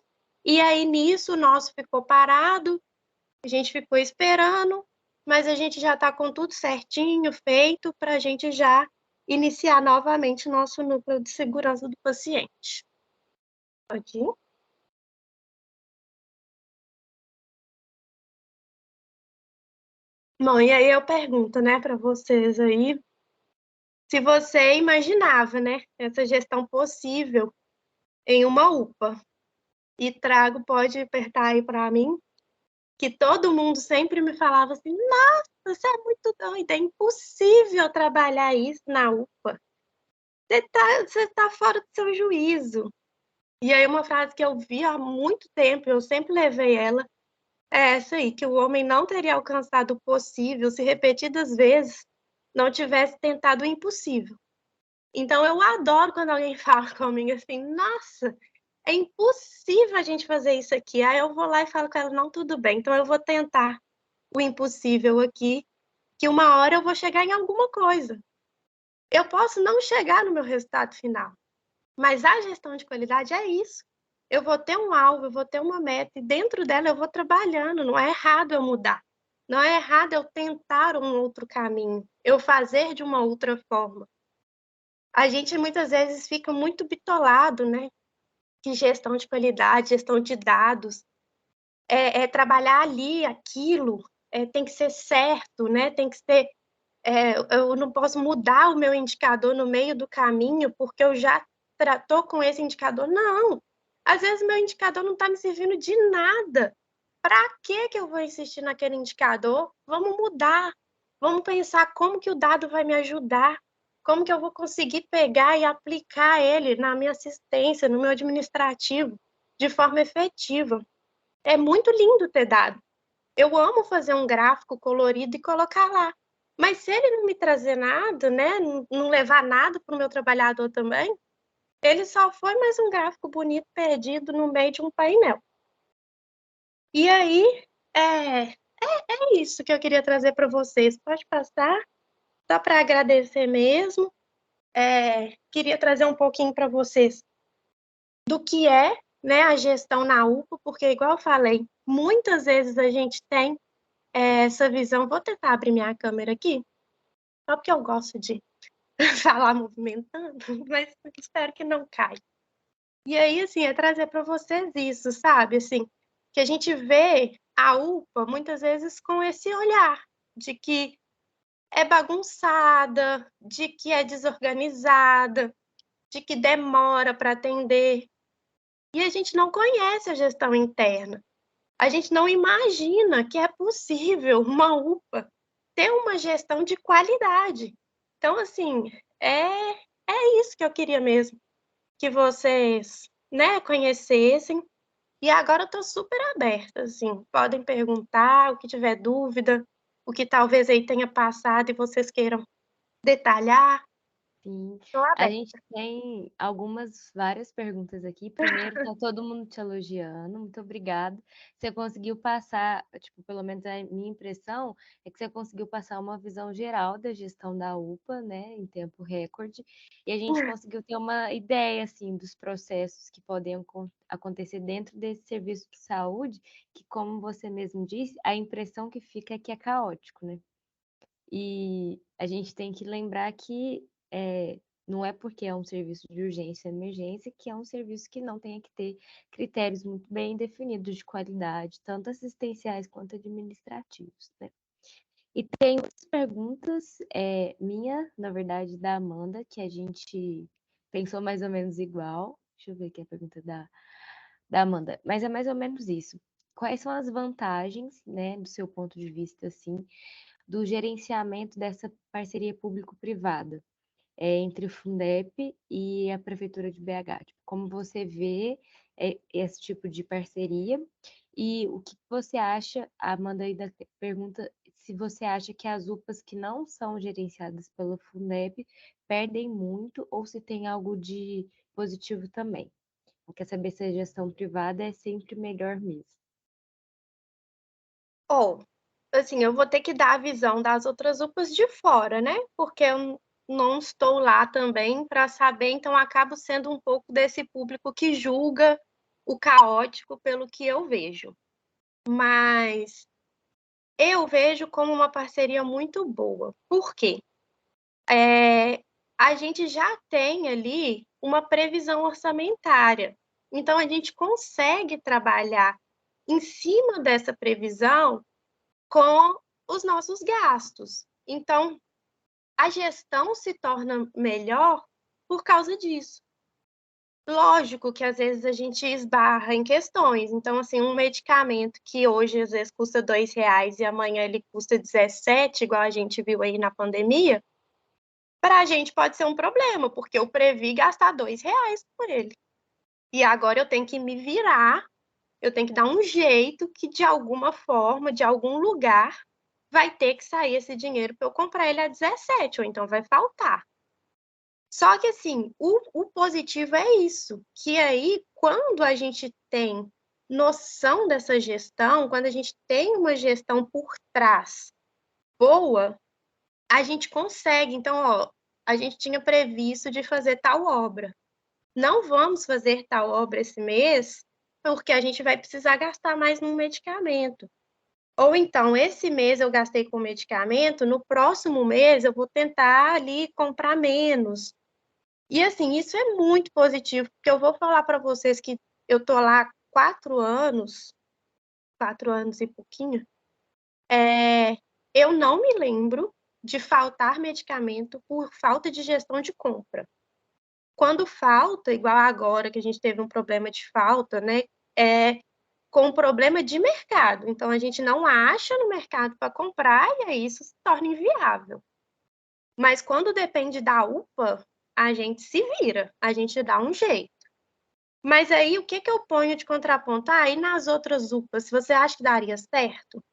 e aí nisso o nosso ficou parado, a gente ficou esperando, mas a gente já está com tudo certinho, feito, para a gente já iniciar novamente o nosso núcleo de segurança do paciente. Pode ir? Bom, e aí eu pergunto, né, para vocês aí, se você imaginava, né, essa gestão possível em uma UPA. E trago, pode apertar aí para mim, que todo mundo sempre me falava assim, nossa, você é muito doida, é impossível trabalhar isso na UPA. Você tá fora do seu juízo. E aí uma frase que eu vi há muito tempo, eu sempre levei ela, é essa aí, que o homem não teria alcançado o possível se repetidas vezes não tivesse tentado o impossível. Então eu adoro quando alguém fala comigo assim, nossa, é impossível a gente fazer isso aqui. Aí eu vou lá e falo com ela, não, tudo bem, então eu vou tentar o impossível aqui, que uma hora eu vou chegar em alguma coisa. Eu posso não chegar no meu resultado final, mas a gestão de qualidade é isso. Eu vou ter um alvo, eu vou ter uma meta, e dentro dela eu vou trabalhando, não é errado eu mudar. Não é errado eu tentar um outro caminho, eu fazer de uma outra forma. A gente muitas vezes fica muito bitolado, né? Que gestão de qualidade, gestão de dados, trabalhar ali aquilo, tem que ser certo, né? Tem que ser. Eu não posso mudar o meu indicador no meio do caminho porque eu já estou com esse indicador. Não! Às vezes meu indicador não está me servindo de nada. Para que eu vou insistir naquele indicador? Vamos mudar. Vamos pensar como que o dado vai me ajudar. Como que eu vou conseguir pegar e aplicar ele na minha assistência, no meu administrativo, de forma efetiva. É muito lindo ter dado. Eu amo fazer um gráfico colorido e colocar lá. Mas se ele não me trazer nada, né, não levar nada para o meu trabalhador também, ele só foi mais um gráfico bonito perdido no meio de um painel. E aí, é isso que eu queria trazer para vocês. Pode passar, só para agradecer mesmo. Queria trazer um pouquinho para vocês do que é né, a gestão na UPA, porque, igual eu falei, muitas vezes a gente tem essa visão. Vou tentar abrir minha câmera aqui, só porque eu gosto de falar movimentando, mas espero que não caia. E aí, assim, é trazer para vocês isso, sabe? Assim, que a gente vê a UPA muitas vezes com esse olhar de que é bagunçada, de que é desorganizada, de que demora para atender. E a gente não conhece a gestão interna. A gente não imagina que é possível uma UPA ter uma gestão de qualidade. Então, assim, é isso que eu queria mesmo, que vocês, né, conhecessem. E agora eu estou super aberta, assim, podem perguntar o que tiver dúvida, o que talvez aí tenha passado e vocês queiram detalhar. Sim, Estou a aberta. gente tem várias perguntas aqui. Primeiro, tá todo mundo te elogiando, muito obrigada. Você conseguiu passar, tipo, pelo menos a minha impressão é que você conseguiu passar uma visão geral da gestão da UPA, né, em tempo recorde, e a gente conseguiu ter uma ideia, assim, dos processos que podem acontecer dentro desse serviço de saúde, que, como você mesmo disse, a impressão que fica é que é caótico, né? E a gente tem que lembrar que não é porque é um serviço de urgência e emergência que é um serviço que não tenha que ter critérios muito bem definidos de qualidade, tanto assistenciais quanto administrativos, né? E tem outras perguntas, minha, na verdade, da Amanda, que a gente pensou mais ou menos igual. Deixa eu ver aqui a pergunta da Amanda, mas é mais ou menos isso. Quais são as vantagens, né, do seu ponto de vista, assim, do gerenciamento dessa parceria público-privada entre o Fundep e a Prefeitura de BH? Tipo, como você vê esse tipo de parceria e o que você acha, a Amanda ainda pergunta se você acha que as UPAs que não são gerenciadas pelo Fundep perdem muito ou se tem algo de positivo também. Quer saber se a gestão privada é sempre melhor mesmo. Ou, assim, eu vou ter que dar a visão das outras UPAs de fora, né? Porque eu não estou lá também para saber, então acabo sendo um pouco desse público que julga o caótico pelo que eu vejo. Mas eu vejo como uma parceria muito boa. Por quê? A gente já tem ali uma previsão orçamentária. Então, a gente consegue trabalhar em cima dessa previsão com os nossos gastos. Então, a gestão se torna melhor por causa disso. Lógico que às vezes a gente esbarra em questões. Então, assim, um medicamento que hoje às vezes custa R$ 2 e amanhã ele custa 17, igual a gente viu aí na pandemia, para a gente pode ser um problema, porque eu previ gastar R$ 2 por ele. E agora eu tenho que me virar, eu tenho que dar um jeito que de alguma forma, de algum lugar, vai ter que sair esse dinheiro para eu comprar ele a 17, ou então vai faltar. Só que, assim, o positivo é isso, que aí, quando a gente tem noção dessa gestão, quando a gente tem uma gestão por trás boa, a gente consegue. Então, ó, a gente tinha previsto de fazer tal obra. Não vamos fazer tal obra esse mês, porque a gente vai precisar gastar mais num medicamento. Ou então, esse mês eu gastei com medicamento, no próximo mês eu vou tentar ali comprar menos. E assim, isso é muito positivo, porque eu vou falar para vocês que eu tô lá há 4 anos e pouquinho, eu não me lembro de faltar medicamento por falta de gestão de compra. Quando falta, igual agora que a gente teve um problema de falta, né, com um problema de mercado. Então, a gente não acha no mercado para comprar e aí isso se torna inviável. Mas quando depende da UPA, a gente se vira, a gente dá um jeito. Mas aí, o que eu ponho de contraponto? Ah, e nas outras UPAs, se você acha que daria certo?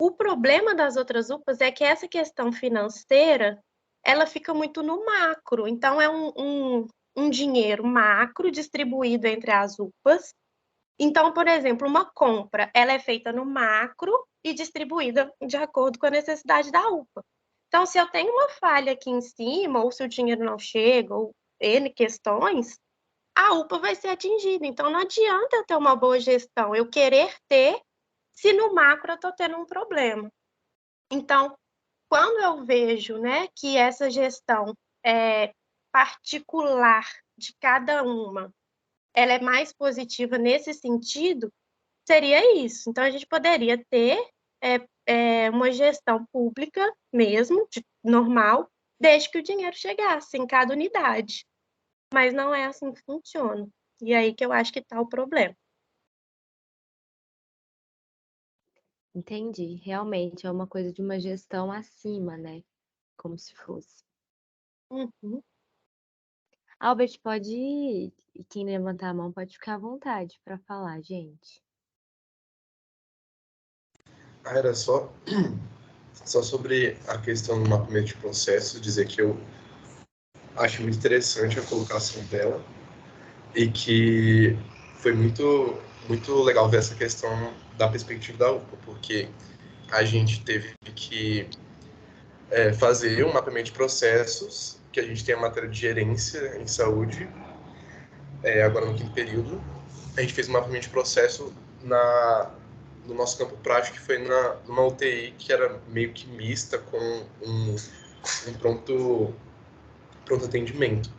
O problema das outras UPAs é que essa questão financeira, ela fica muito no macro. Então, é um dinheiro macro distribuído entre as UPAs. Então, por exemplo, uma compra, ela é feita no macro e distribuída de acordo com a necessidade da UPA. Então, se eu tenho uma falha aqui em cima, ou se o dinheiro não chega, ou N questões, a UPA vai ser atingida. Então, não adianta eu ter uma boa gestão, eu querer ter, se no macro eu estou tendo um problema. Então, quando eu vejo, né, que essa gestão particular de cada uma, ela é mais positiva nesse sentido, seria isso. Então, a gente poderia ter uma gestão pública mesmo, normal, desde que o dinheiro chegasse em cada unidade. Mas não é assim que funciona. E aí que eu acho que está o problema. Entendi. Realmente é uma coisa de uma gestão acima, né? Como se fosse. Uhum. Albert, pode ir. E quem levantar a mão pode ficar à vontade para falar, gente. Era só sobre a questão do mapeamento de processos, dizer que eu acho muito interessante a colocação dela e que foi muito, muito legal ver essa questão da perspectiva da UPA, porque a gente teve que fazer um mapeamento de processos, que a gente tem a matéria de gerência em saúde, agora no quinto período. A gente fez um mapeamento de processo no nosso campo prático, que foi numa UTI que era meio que mista com um pronto atendimento.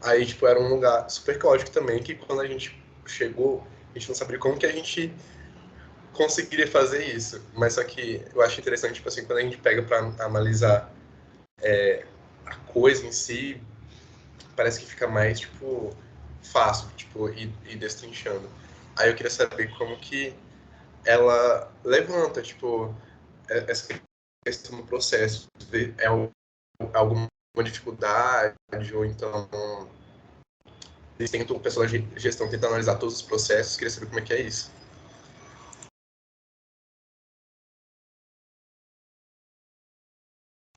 Aí, tipo, era um lugar super caótico também, que quando a gente chegou, a gente não sabia como que a gente conseguiria fazer isso. Mas só que eu acho interessante, tipo assim, quando a gente pega para analisar a coisa em si, parece que fica mais, tipo, fácil, tipo, ir destrinchando. Aí eu queria saber como que ela levanta, tipo, essa questão do processo. É alguma dificuldade, ou então eles tentam, o pessoal da gestão tenta analisar todos os processos, queria saber como é que é isso.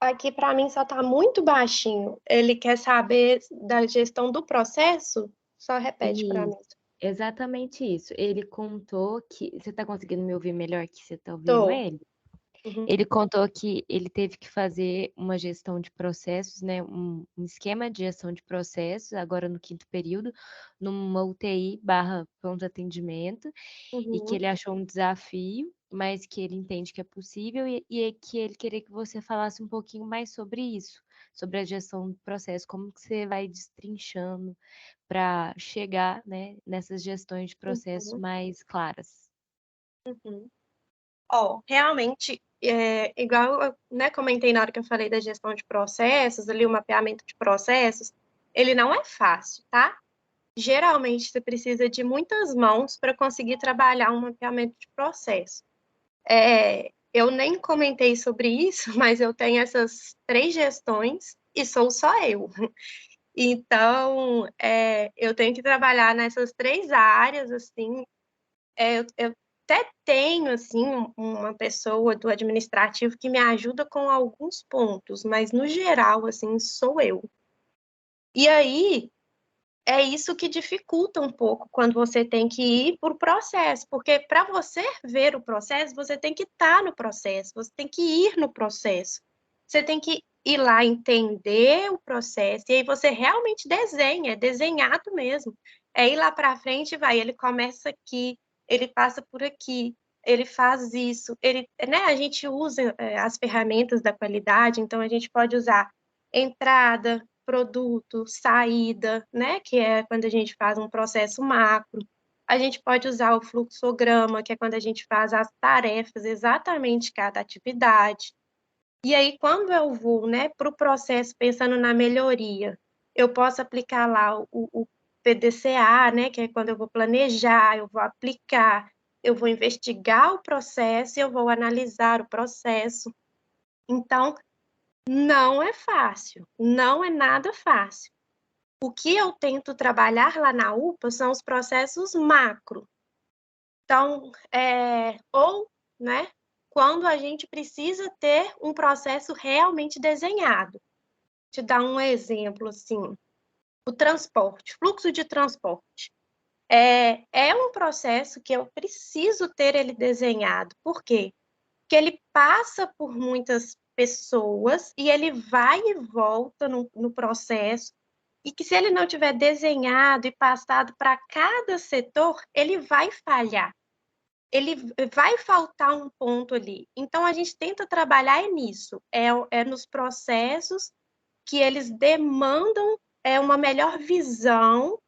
Aqui, para mim, só está muito baixinho. Ele quer saber da gestão do processo? Só repete para mim. Isso, exatamente isso. Ele contou que. Você está conseguindo me ouvir melhor que você está ouvindo Tô. ele? Uhum. Ele contou que ele teve que fazer uma gestão de processos, né? Um esquema de gestão de processos, agora no quinto período, numa UTI barra pronto atendimento, e que Uhum. ele achou um desafio, mas que ele entende que é possível, e que ele queria que você falasse um pouquinho mais sobre isso, sobre a gestão do processo, como que você vai destrinchando para chegar, né, nessas gestões de processo Uhum. mais claras. Uhum. Realmente, igual eu, né, comentei na hora que eu falei da gestão de processos, ali o mapeamento de processos, ele não é fácil, tá? Geralmente, você precisa de muitas mãos para conseguir trabalhar um mapeamento de processo. Eu nem comentei sobre isso, mas eu tenho essas 3 gestões e sou só eu. Então, eu tenho que trabalhar nessas 3 áreas, assim. Eu até tenho, assim, uma pessoa do administrativo que me ajuda com alguns pontos, mas, no geral, assim, sou eu. E aí, é isso que dificulta um pouco quando você tem que ir por processo, porque para você ver o processo, você tem que estar no processo, você tem que ir no processo. Você tem que ir lá entender o processo, e aí você realmente desenha, é desenhado mesmo. É ir lá para frente e vai, ele começa aqui, ele passa por aqui, ele faz isso, né, a gente usa as ferramentas da qualidade, então a gente pode usar entrada, produto, saída, né, que é quando a gente faz um processo macro. A gente pode usar o fluxograma, que é quando a gente faz as tarefas, exatamente cada atividade. E aí, quando eu vou, né, para o processo pensando na melhoria, eu posso aplicar lá o PDCA, né, que é quando eu vou planejar, eu vou aplicar, eu vou investigar o processo e eu vou analisar o processo. Então, não é fácil, não é nada fácil. O que eu tento trabalhar lá na UPA são os processos macro. Então, ou, né, quando a gente precisa ter um processo realmente desenhado. Te dar um exemplo, assim, o transporte, fluxo de transporte. É um processo que eu preciso ter ele desenhado. Por quê? Porque ele passa por muitas pessoas e ele vai e volta no processo. e que se ele não tiver desenhado e passado para cada setor, ele vai falhar. Ele vai faltar um ponto ali. Então, a gente tenta trabalhar nisso, é nos processos que eles demandam uma melhor visão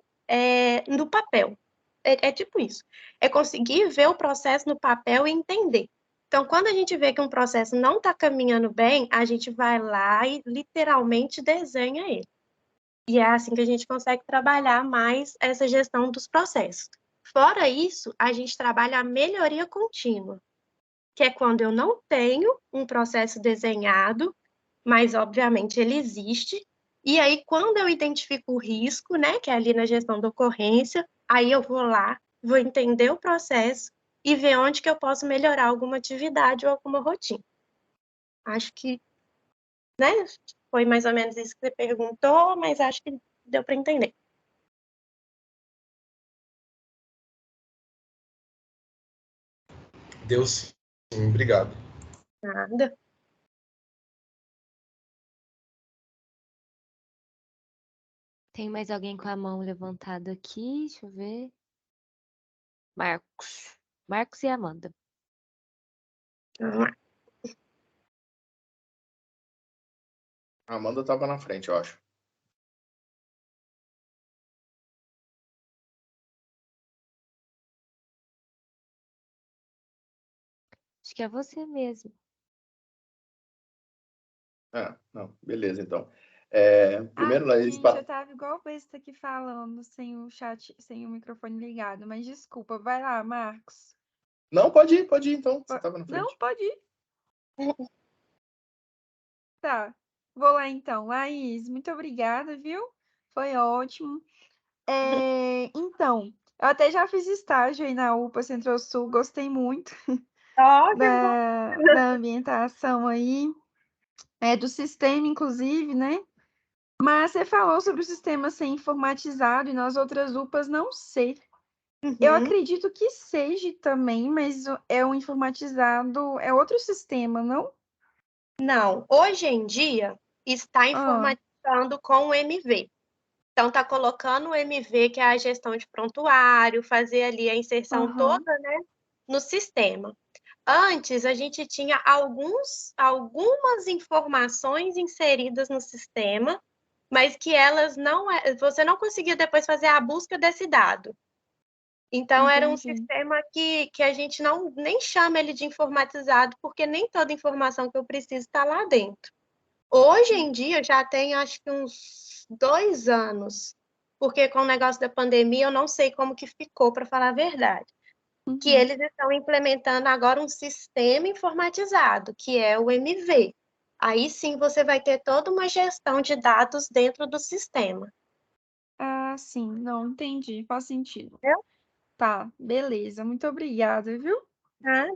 no papel. É tipo isso. É conseguir ver o processo no papel e entender. Então, quando a gente vê que um processo não está caminhando bem, a gente vai lá e literalmente desenha ele. E é assim que a gente consegue trabalhar mais essa gestão dos processos. Fora isso, a gente trabalha a melhoria contínua, que é quando eu não tenho um processo desenhado, mas obviamente ele existe. E aí, quando eu identifico o risco, né, que é ali na gestão da ocorrência, aí eu vou lá, vou entender o processo e ver onde que eu posso melhorar alguma atividade ou alguma rotina. Acho que, né, foi mais ou menos isso que você perguntou, mas acho que deu para entender. Deu sim, obrigado. Nada. Tem mais alguém com a mão levantada aqui? Deixa eu ver. Marcos. Marcos e Amanda. Vamos lá. A Amanda estava na frente, eu acho. Acho que é você mesmo. Não, beleza, então. Primeiro, Laís, Gente, eu tava igual besta aqui falando, sem o chat, sem o microfone ligado, mas desculpa, vai lá, Marcos. Não, pode ir, então. Você estava na Não, frente. pode ir. Tá, vou lá então. Laís, muito obrigada, viu? Foi ótimo. Então, eu até já fiz estágio aí na UPA Centro-Sul, gostei muito Ó, que bom. da ambientação aí, do sistema, inclusive, né? Mas você falou sobre o sistema ser informatizado e nas outras UPAs não ser. Eu Uhum. acredito que seja também, mas é um informatizado, é outro sistema, não? Não, hoje em dia está informatizando com o MV. Então, está colocando o MV, que é a gestão de prontuário, fazer ali a inserção Aham. toda, né, no sistema. Antes, a gente tinha algumas informações inseridas no sistema, mas que elas você não conseguia depois fazer a busca desse dado. Então, era um Entendi. sistema que a gente nem chama ele de informatizado, porque nem toda informação que eu preciso está lá dentro. Hoje em dia, já tem acho que uns 2 anos, porque com o negócio da pandemia, eu não sei como que ficou, para falar a verdade, que Uhum. eles estão implementando agora um sistema informatizado, que é o MV. Aí sim você vai ter toda uma gestão de dados dentro do sistema. Ah, sim, não, entendi, faz sentido. Entendeu? Tá, beleza, muito obrigada, viu? Tá?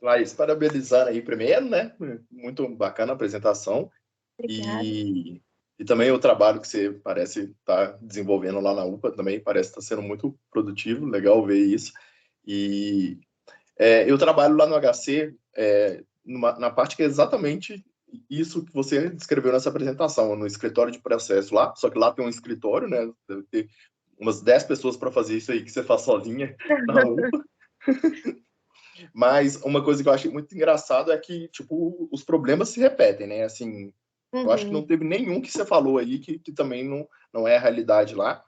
Laís, parabenizando aí primeiro, né? Muito bacana a apresentação. Obrigada. E também o trabalho que você parece estar desenvolvendo lá na UPA também parece estar sendo muito produtivo, legal ver isso. E eu trabalho lá no HC na parte que é exatamente isso que você descreveu nessa apresentação, no escritório de processo lá, só que lá tem um escritório, né? Deve ter umas 10 pessoas para fazer isso aí que você faz sozinha na UPA. Mas uma coisa que eu achei muito engraçado é que, tipo, os problemas se repetem, né? Assim, eu acho que não teve nenhum que você falou aí que também não é a realidade lá.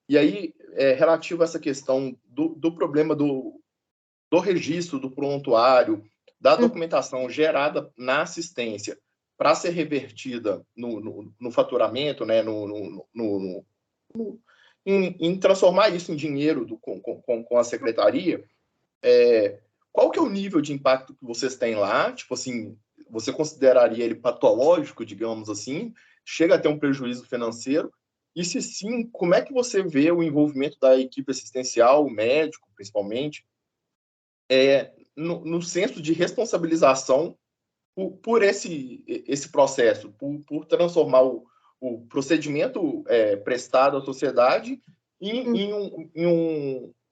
E aí, relativo a essa questão do problema do registro, do prontuário, da documentação gerada na assistência para ser revertida no faturamento, né? Em transformar isso em dinheiro com a secretaria, qual que é o nível de impacto que vocês têm lá? Tipo assim, você consideraria ele patológico, digamos assim? Chega a ter um prejuízo financeiro? E se sim, como é que você vê o envolvimento da equipe assistencial, o médico, principalmente, no senso de responsabilização por esse processo, por transformar o procedimento prestado à sociedade em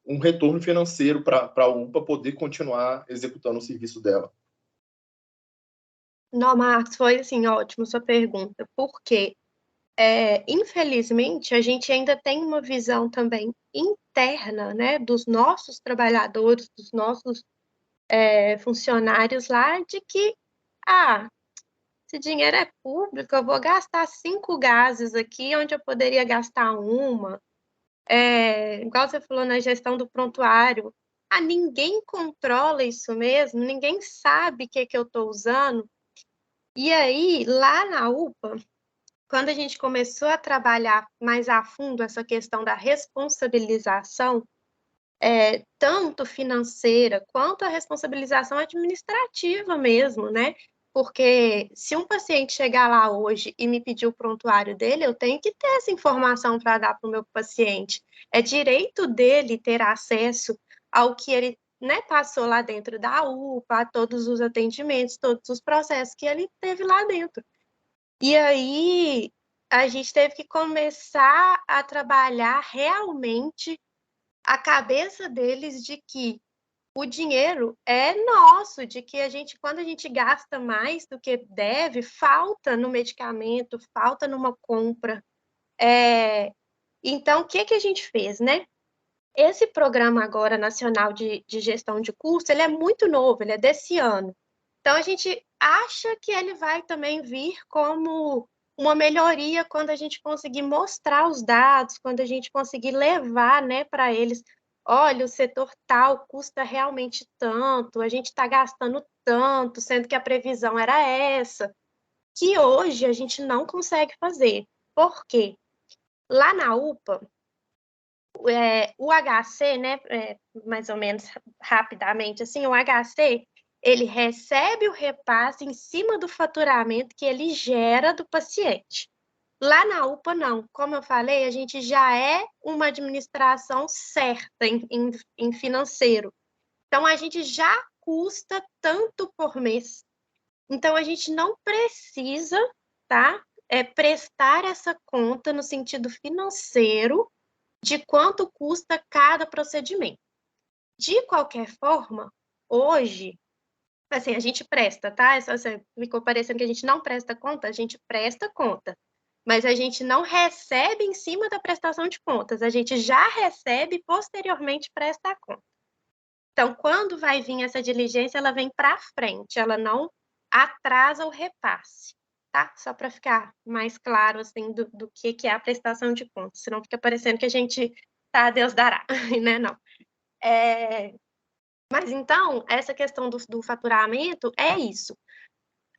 um retorno financeiro para a UPA poder continuar executando o serviço dela? Não, Marcos, foi assim, ótimo sua pergunta, porque infelizmente a gente ainda tem uma visão também interna, né, dos nossos trabalhadores, dos nossos funcionários lá, de que esse dinheiro é público, eu vou gastar 5 gases aqui, onde eu poderia gastar uma. Igual você falou na gestão do prontuário, ninguém controla isso mesmo, ninguém sabe o que eu estou usando. E aí, lá na UPA, quando a gente começou a trabalhar mais a fundo essa questão da responsabilização, tanto financeira quanto a responsabilização administrativa mesmo, né? Porque se um paciente chegar lá hoje e me pedir o prontuário dele, eu tenho que ter essa informação para dar para o meu paciente. É direito dele ter acesso ao que ele, né, passou lá dentro da UPA, a todos os atendimentos, todos os processos que ele teve lá dentro. E aí a gente teve que começar a trabalhar realmente a cabeça deles de que o dinheiro é nosso, de que quando a gente gasta mais do que deve, falta no medicamento, falta numa compra. Então, o que a gente fez, né? Esse programa agora nacional de gestão de custo, ele é muito novo, ele é desse ano. Então, a gente acha que ele vai também vir como uma melhoria quando a gente conseguir mostrar os dados, quando a gente conseguir levar, né, para eles, olha, o setor tal custa realmente tanto, a gente está gastando tanto, sendo que a previsão era essa, que hoje a gente não consegue fazer. Por quê? Lá na UPA, o HC, né, mais ou menos rapidamente, assim, o HC, ele recebe o repasse em cima do faturamento que ele gera do paciente. Lá na UPA, não. Como eu falei, a gente já é uma administração certa em financeiro. Então, a gente já custa tanto por mês. Então, a gente não precisa, tá, prestar essa conta no sentido financeiro de quanto custa cada procedimento. De qualquer forma, hoje, assim, a gente presta, tá? Ficou parecendo que a gente não presta conta, a gente presta conta, mas a gente não recebe em cima da prestação de contas, a gente já recebe e posteriormente presta a conta. Então, quando vai vir essa diligência, ela vem para frente, ela não atrasa o repasse, tá? Só para ficar mais claro, assim, do que é a prestação de contas, senão fica parecendo que a gente tá, Deus dará, né? Não. Mas então, essa questão do faturamento é isso.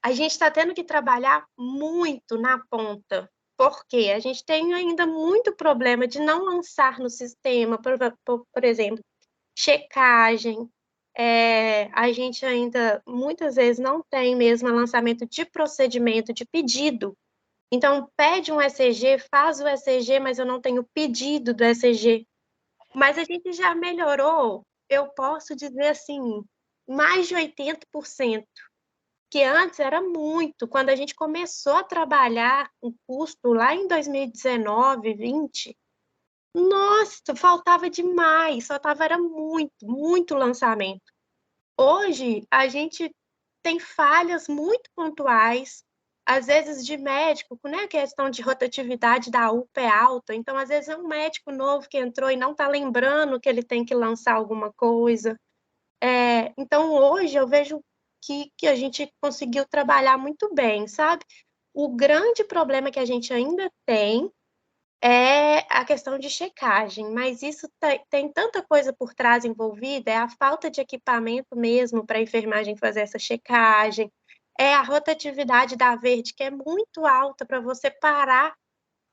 A gente está tendo que trabalhar muito na ponta, porque a gente tem ainda muito problema de não lançar no sistema, por exemplo, checagem. A gente ainda, muitas vezes, não tem mesmo lançamento de procedimento, de pedido. Então, pede um ECG, faz o ECG, mas eu não tenho pedido do ECG. Mas a gente já melhorou, eu posso dizer assim, mais de 80%, que antes era muito. Quando a gente começou a trabalhar o custo lá em 2019, 20, nossa, faltava demais, era muito, muito lançamento. Hoje, a gente tem falhas muito pontuais, às vezes de médico, né? A questão de rotatividade da UPA é alta, então, às vezes, é um médico novo que entrou e não está lembrando que ele tem que lançar alguma coisa. Então, hoje, eu vejo que a gente conseguiu trabalhar muito bem, sabe? O grande problema que a gente ainda tem é a questão de checagem, mas isso tem tanta coisa por trás envolvida, é a falta de equipamento mesmo para a enfermagem fazer essa checagem, é a rotatividade da verde, que é muito alta para você parar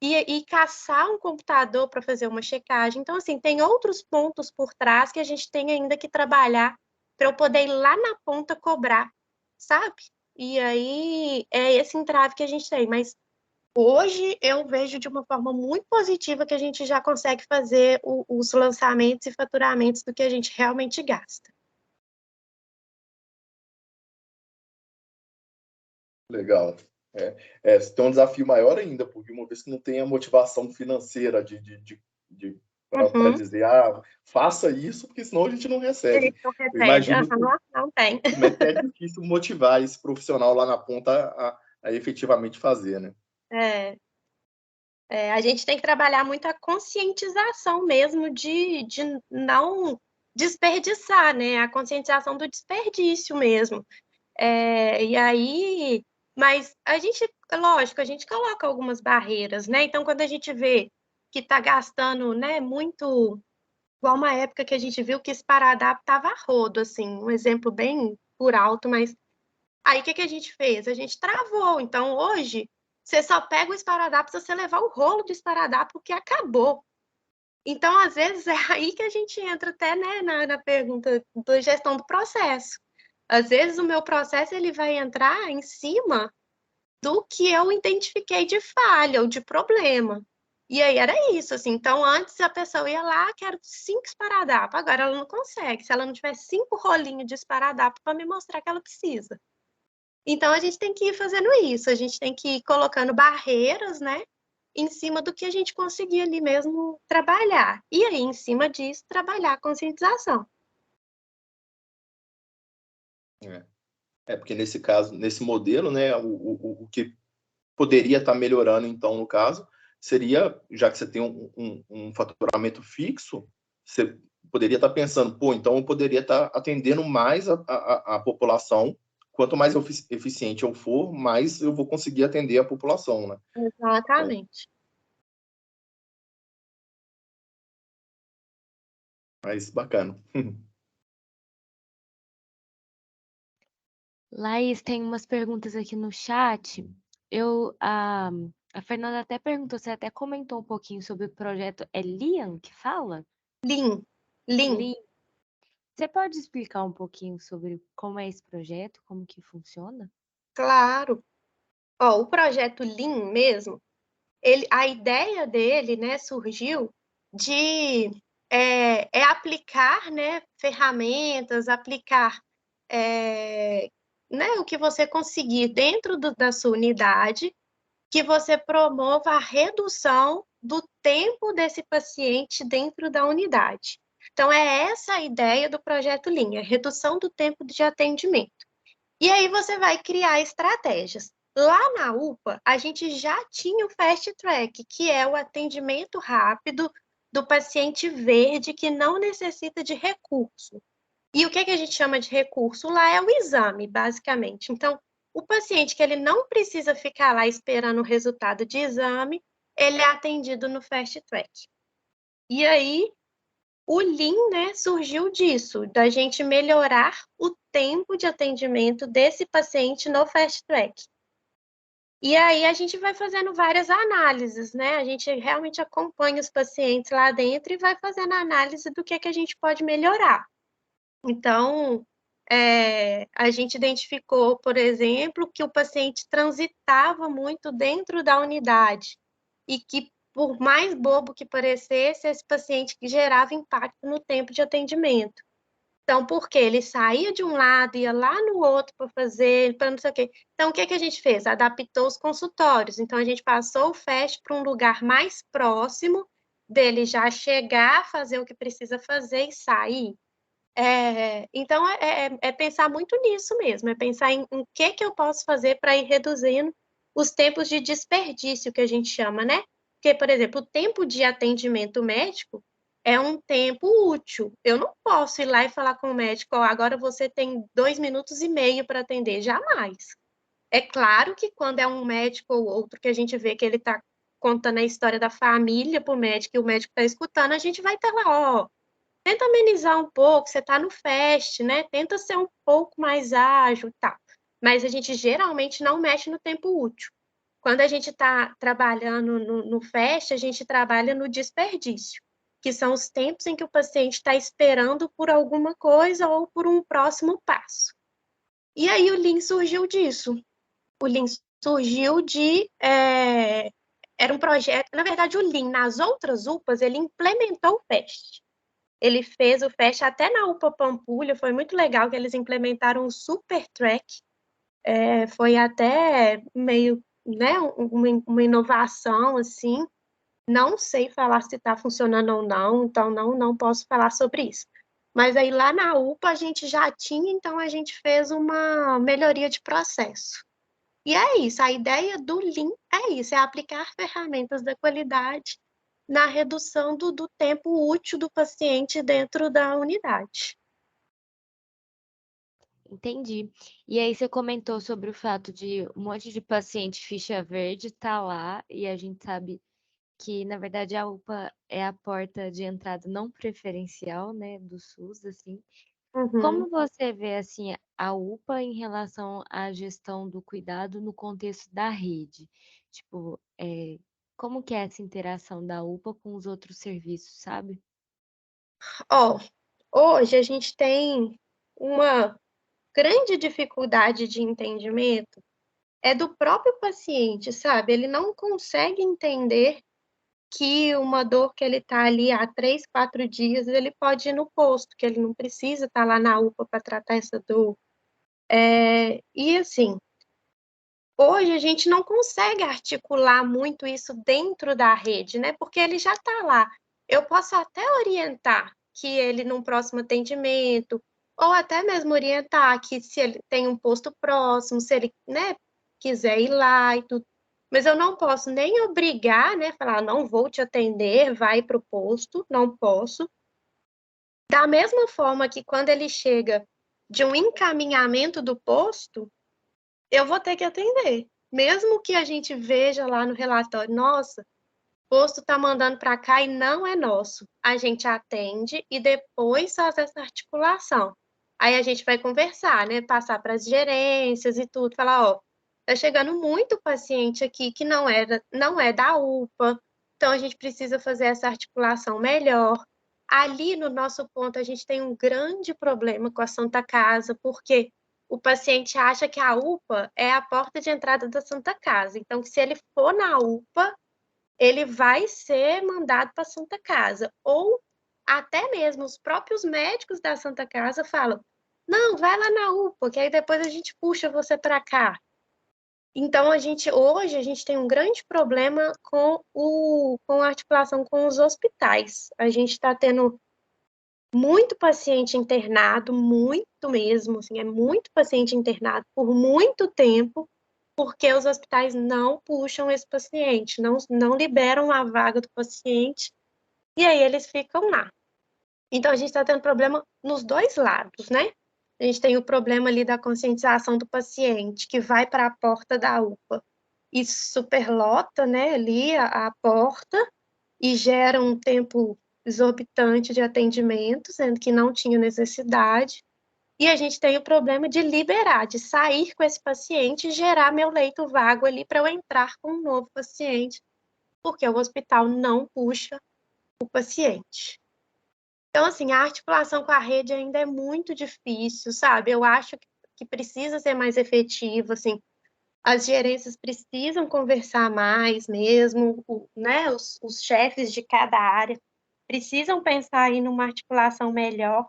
e caçar um computador para fazer uma checagem. Então, assim, tem outros pontos por trás que a gente tem ainda que trabalhar para eu poder ir lá na ponta cobrar, sabe? E aí é esse entrave que a gente tem, mas hoje eu vejo de uma forma muito positiva que a gente já consegue fazer os lançamentos e faturamentos do que a gente realmente gasta. Legal. Tem um desafio maior ainda, porque uma vez que não tem a motivação financeira para Uhum. dizer, faça isso, porque senão a gente não recebe. Eles não Eu recebem. imagino Não tem. como é que é difícil motivar esse profissional lá na ponta a efetivamente fazer, né? A gente tem que trabalhar muito a conscientização mesmo de não desperdiçar, né? A conscientização do desperdício mesmo. E aí, mas a gente, lógico, a gente coloca algumas barreiras, né? Então, quando a gente vê que está gastando, né, muito, igual uma época que a gente viu que esparadrapo estava a rodo, assim, um exemplo bem por alto, mas aí o que a gente fez? A gente travou. Então, hoje, você só pega o esparadrapo se você levar o rolo de esparadrapo que acabou. Então, às vezes, é aí que a gente entra até, né, na pergunta da gestão do processo. Às vezes, o meu processo ele vai entrar em cima do que eu identifiquei de falha ou de problema. E aí era isso, assim. Então, antes a pessoa ia lá, quero 5 esparadrapos. Agora ela não consegue. Se ela não tiver 5 rolinhos de esparadrapo para me mostrar que ela precisa. Então, a gente tem que ir fazendo isso. A gente tem que ir colocando barreiras, né? Em cima do que a gente conseguir ali mesmo trabalhar. E aí, em cima disso, trabalhar a conscientização. Porque nesse caso, nesse modelo, né, o que poderia estar melhorando, então, no caso, seria, já que você tem um faturamento fixo, você poderia estar pensando, pô, então eu poderia estar atendendo mais a população. Quanto mais eficiente eu for, mais eu vou conseguir atender a população, né? Exatamente. Mas bacana. Laís, tem umas perguntas aqui no chat. A Fernanda até perguntou, você até comentou um pouquinho sobre o projeto. É Liam que fala? Lean. Lean. Você pode explicar um pouquinho sobre como é esse projeto, como que funciona? Claro. O projeto Lean mesmo, a ideia dele, né, surgiu de aplicar, né, ferramentas, aplicar né, o que você conseguir dentro da sua unidade, que você promova a redução do tempo desse paciente dentro da unidade. Então, é essa a ideia do projeto Lean, a redução do tempo de atendimento. E aí você vai criar estratégias. Lá na UPA, a gente já tinha o Fast Track, que é o atendimento rápido do paciente verde que não necessita de recurso. E o que a gente chama de recurso lá é o exame, basicamente. Então, o paciente que ele não precisa ficar lá esperando o resultado de exame, ele é atendido no Fast Track. E aí, o Lean, né, surgiu disso, da gente melhorar o tempo de atendimento desse paciente no Fast Track. E aí a gente vai fazendo várias análises, né? A gente realmente acompanha os pacientes lá dentro e vai fazendo análise do que a gente pode melhorar. Então, a gente identificou, por exemplo, que o paciente transitava muito dentro da unidade e que, por mais bobo que parecesse, esse paciente gerava impacto no tempo de atendimento. Então, por quê? Ele saía de um lado, ia lá no outro para fazer, para não sei o quê. Então, o que a gente fez? Adaptou os consultórios. Então, a gente passou o FAST para um lugar mais próximo dele já chegar, fazer o que precisa fazer e sair. Então, é pensar muito nisso mesmo, é pensar em o que eu posso fazer para ir reduzindo os tempos de desperdício, que a gente chama, né? Porque, por exemplo, o tempo de atendimento médico é um tempo útil. Eu não posso ir lá e falar com o médico, agora você tem 2 minutos e meio para atender, jamais. É claro que quando é um médico ou outro que a gente vê que ele está contando a história da família para o médico e o médico está escutando, a gente vai estar lá, ó, tenta amenizar um pouco, você está no FAST, né? Tenta ser um pouco mais ágil, tá? Mas a gente geralmente não mexe no tempo útil. Quando a gente está trabalhando no FAST, a gente trabalha no desperdício, que são os tempos em que o paciente está esperando por alguma coisa ou por um próximo passo. E aí o Lean surgiu disso. O Lean surgiu era um projeto, na verdade o Lean, nas outras UPAs, ele implementou o FAST. Ele fez o FAST até na UPA Pampulha, foi muito legal que eles implementaram o Super Track, foi até meio, né, uma inovação, assim, Não sei falar se está funcionando ou não, então não posso falar sobre isso. Mas aí lá na UPA a gente já tinha, então a gente fez uma melhoria de processo. E é isso, a ideia do Lean é isso, é aplicar ferramentas da qualidade na redução do tempo útil do paciente dentro da unidade. Entendi. E aí você comentou sobre o fato de um monte de paciente ficha verde tá lá e a gente sabe que, na verdade, a UPA é a porta de entrada não preferencial, né, do SUS, assim. Uhum. Como você vê, assim, a UPA em relação à gestão do cuidado no contexto da rede? Tipo, como que é essa interação da UPA com os outros serviços, sabe? Ó, hoje a gente tem uma grande dificuldade de entendimento é do próprio paciente, sabe? Ele não consegue entender que uma dor que ele está ali há 3, 4 dias, ele pode ir no posto, que ele não precisa estar lá na UPA para tratar essa dor. E assim, hoje a gente não consegue articular muito isso dentro da rede, né? Porque ele já está lá. Eu posso até orientar que ele num próximo atendimento, ou até mesmo orientar que se ele tem um posto próximo, se ele, né, quiser ir lá e tudo. Mas eu não posso nem obrigar, né? Falar, não vou te atender, vai para o posto, não posso. Da mesma forma que quando ele chega de um encaminhamento do posto, eu vou ter que atender. Mesmo que a gente veja lá no relatório, nossa, o posto está mandando para cá e não é nosso. A gente atende e depois faz essa articulação. Aí a gente vai conversar, né? Passar para as gerências e tudo, falar, ó, tá chegando muito paciente aqui que não é da UPA, então a gente precisa fazer essa articulação melhor. Ali no nosso ponto, a gente tem um grande problema com a Santa Casa, porque o paciente acha que a UPA é a porta de entrada da Santa Casa. Então, que se ele for na UPA, ele vai ser mandado para a Santa Casa. Ou até mesmo os próprios médicos da Santa Casa falam: não, vai lá na UPA, que aí depois a gente puxa você para cá. Então, hoje a gente tem um grande problema com a articulação com os hospitais. A gente está tendo muito paciente internado, muito mesmo, assim, é muito paciente internado por muito tempo, porque os hospitais não puxam esse paciente, não liberam a vaga do paciente, e aí eles ficam lá. Então, a gente está tendo problema nos dois lados, né? A gente tem o problema ali da conscientização do paciente, que vai para a porta da UPA e superlota, né, ali a porta, e gera um tempo exorbitante de atendimento, sendo que não tinha necessidade. E a gente tem o problema de liberar, de sair com esse paciente e gerar meu leito vago ali para eu entrar com um novo paciente, porque o hospital não puxa o paciente. Então, assim, a articulação com a rede ainda é muito difícil, sabe? Eu acho que precisa ser mais efetivo, assim, as gerências precisam conversar mais mesmo, né? Os chefes de cada área precisam pensar aí numa articulação melhor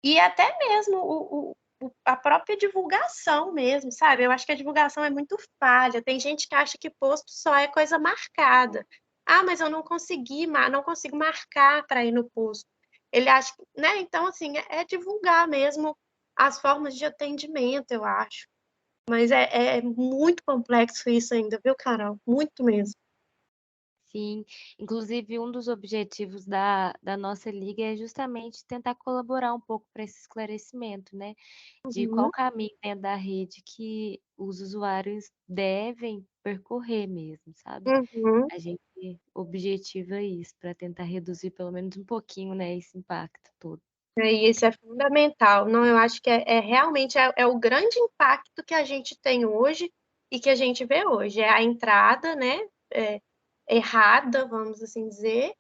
e até mesmo a própria divulgação mesmo, sabe? Eu acho que a divulgação é muito falha. Tem gente que acha que posto só é coisa marcada. Ah, mas eu não não consigo marcar para ir no posto. Ele acha, né? Então, assim, é divulgar mesmo as formas de atendimento, eu acho. Mas é muito complexo isso ainda, viu, Carol? Muito mesmo. Sim, inclusive um dos objetivos da nossa liga é justamente tentar colaborar um pouco para esse esclarecimento, né? De qual Uhum. caminho dentro da rede que os usuários devem percorrer mesmo, sabe? Uhum. A gente objetiva isso para tentar reduzir pelo menos um pouquinho, né, esse impacto todo. E isso é fundamental. Não, eu acho que realmente é o grande impacto que a gente tem hoje e que a gente vê hoje. É a entrada, né, errada, vamos assim dizer,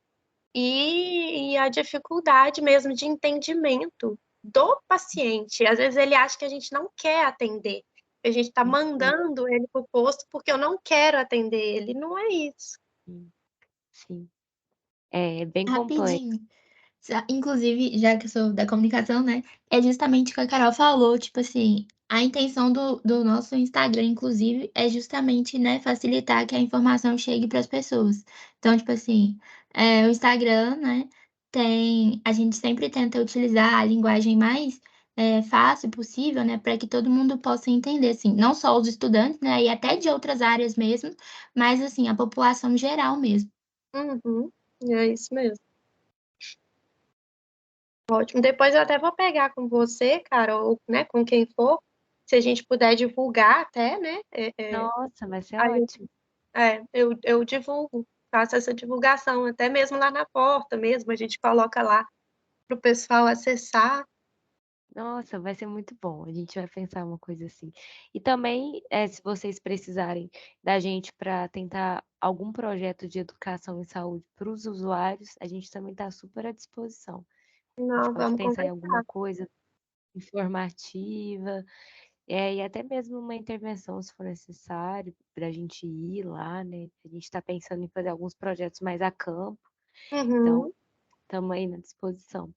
e a dificuldade mesmo de entendimento do paciente. Às vezes ele acha que a gente não quer atender, que a gente está Uhum, mandando ele para o posto porque eu não quero atender ele. Não é isso. sim, sim. É bem complexo. Rapidinho. Inclusive, já que eu sou da comunicação, né? É justamente o que a Carol falou, tipo assim, A intenção do nosso Instagram, inclusive, é justamente, né, facilitar que a informação chegue para as pessoas. Então, tipo assim, o Instagram, né, a gente sempre tenta utilizar a linguagem mais fácil possível, né, para que todo mundo possa entender, assim, não só os estudantes, né, e até de outras áreas mesmo, mas, assim, a população geral mesmo. Uhum, é isso mesmo. Ótimo. Depois eu até vou pegar com você, cara, ou, né, com quem for, se a gente puder divulgar até, né? Nossa, vai ser A gente- ótimo. eu divulgo, faço essa divulgação, até mesmo lá na porta mesmo, a gente coloca lá para o pessoal acessar. Nossa, vai ser muito bom. A gente vai pensar uma coisa assim. E também, se vocês precisarem da gente para tentar algum projeto de educação e saúde para os usuários, a gente também está super à disposição. A gente Não, pode vamos pensar em alguma conversar. coisa informativa, e até mesmo uma intervenção, se for necessário, para a gente ir lá, né? A gente está pensando em fazer alguns projetos mais a campo, então Uhum. estamos aí na disposição.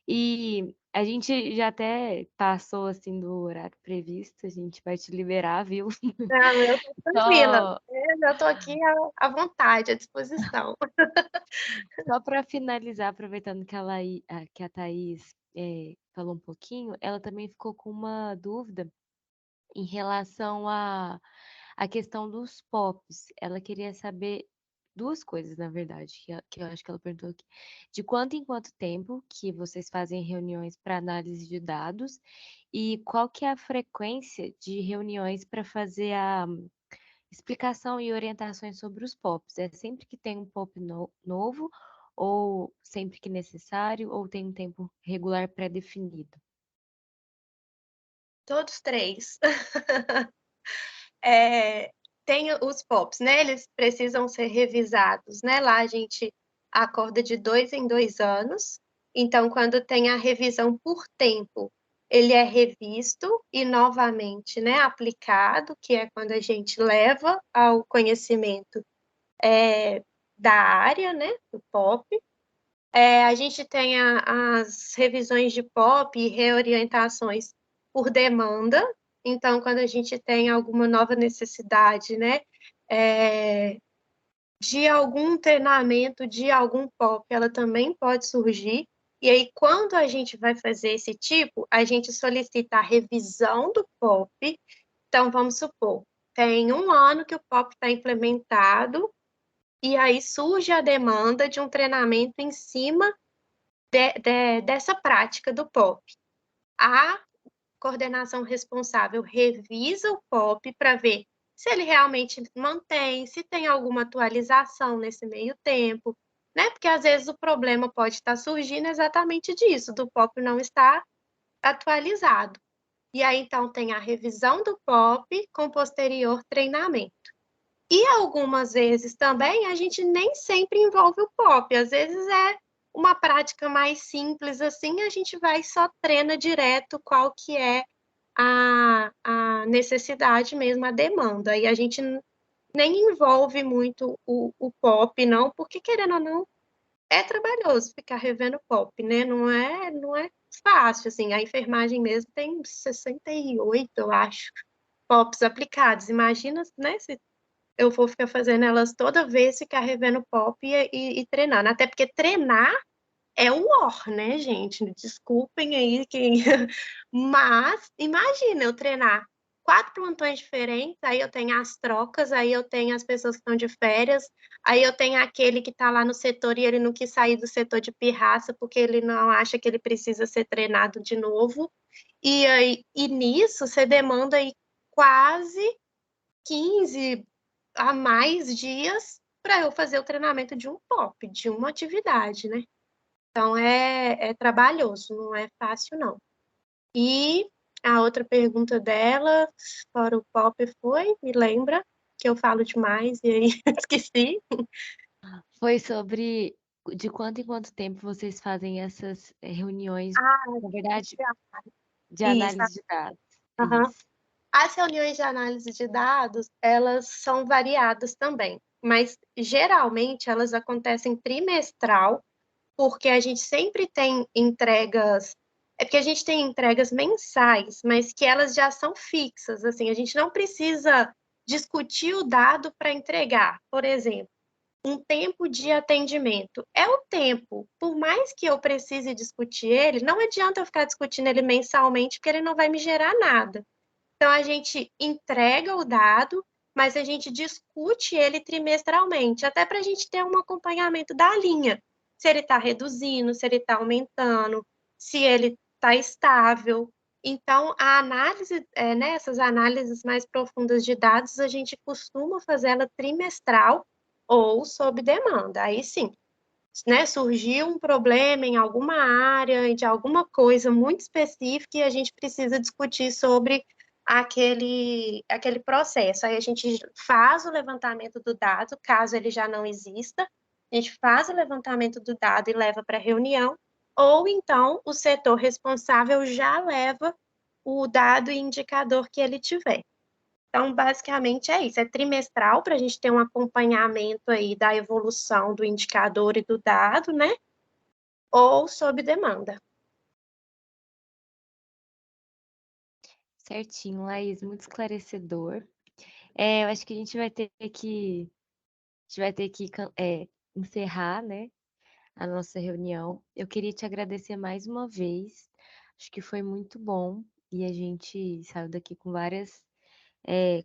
E a gente já até passou assim do horário previsto, a gente vai te liberar, viu? Não, eu tô tranquila. Só, Eu tô aqui à vontade, à disposição. só para finalizar, aproveitando que que a Thaís falou um pouquinho, ela também ficou com uma dúvida em relação à questão dos POPs. Ela queria saber duas coisas, na verdade, que eu acho que ela perguntou aqui. De quanto em quanto tempo que vocês fazem reuniões para análise de dados e qual que é a frequência de reuniões para fazer a explicação e orientações sobre os POPs? É sempre que tem um POP novo ou sempre que necessário ou tem um tempo regular pré-definido? Todos três. É, tem os POPs, né? Eles precisam ser revisados, né? Lá a gente acorda de 2 em 2 anos. Então, quando tem a revisão por tempo, ele é revisto e novamente, né, aplicado, que é quando a gente leva ao conhecimento da área, né, do POP. A gente tem as revisões de POP e reorientações por demanda. Então, quando a gente tem alguma nova necessidade, né, de algum treinamento, de algum POP, ela também pode surgir. E aí, quando a gente vai fazer esse tipo, a gente solicita a revisão do POP. Então, vamos supor, tem um ano que o POP está implementado, e aí surge a demanda de um treinamento em cima dessa prática do POP. A coordenação responsável revisa o POP para ver se ele realmente mantém, se tem alguma atualização nesse meio tempo, né? Porque às vezes o problema pode estar surgindo exatamente disso, do POP não estar atualizado. E aí, então, tem a revisão do POP com posterior treinamento. E algumas vezes também a gente nem sempre envolve o POP, às vezes é uma prática mais simples assim, a gente vai só treina direto qual que é a necessidade mesmo, a demanda, e a gente nem envolve muito o POP, não, porque querendo ou não, é trabalhoso ficar revendo POP, né? Não é fácil, assim, a enfermagem mesmo tem 68, eu acho, POPs aplicados. Imagina, né, se eu vou ficar fazendo elas toda vez, ficar revendo POP e treinando. Até porque treinar é um or, né, gente? Desculpem aí quem. Mas imagina eu treinar 4 plantões diferentes, aí eu tenho as trocas, aí eu tenho as pessoas que estão de férias, aí eu tenho aquele que está lá no setor e ele não quis sair do setor de pirraça porque ele não acha que ele precisa ser treinado de novo. E nisso você demanda aí quase 15 a mais dias para eu fazer o treinamento de um POP, de uma atividade, né? Então é trabalhoso, não é fácil, não. E a outra pergunta dela, fora o POP, foi, me lembra, que eu falo demais e aí esqueci. Foi sobre de quanto em quanto tempo vocês fazem essas reuniões, Ah, na verdade, de isso. análise de dados. Aham. Isso. As reuniões de análise de dados, elas são variadas também, mas geralmente elas acontecem trimestral, porque a gente sempre tem entregas É porque a gente tem entregas mensais, mas que elas já são fixas, assim, a gente não precisa discutir o dado para entregar. Por exemplo, um tempo de atendimento. É o tempo. Por mais que eu precise discutir ele, não adianta eu ficar discutindo ele mensalmente, porque ele não vai me gerar nada. Então, a gente entrega o dado, mas a gente discute ele trimestralmente, até para a gente ter um acompanhamento da linha. Se ele está reduzindo, se ele está aumentando, se ele está estável. Então, a análise, né, essas análises mais profundas de dados, a gente costuma fazer ela trimestral ou sob demanda. Aí sim, né, surgiu um problema em alguma área, de alguma coisa muito específica, e a gente precisa discutir sobre aquele processo. Aí a gente faz o levantamento do dado, caso ele já não exista, a gente faz o levantamento do dado e leva para a reunião, ou então o setor responsável já leva o dado e indicador que ele tiver. Então, basicamente é isso, é trimestral para a gente ter um acompanhamento aí da evolução do indicador e do dado, né? Ou sob demanda. Certinho, Laís, muito esclarecedor. Eu acho que a gente vai ter que, encerrar, né, a nossa reunião. Eu queria te agradecer mais uma vez. Acho que foi muito bom e a gente saiu daqui com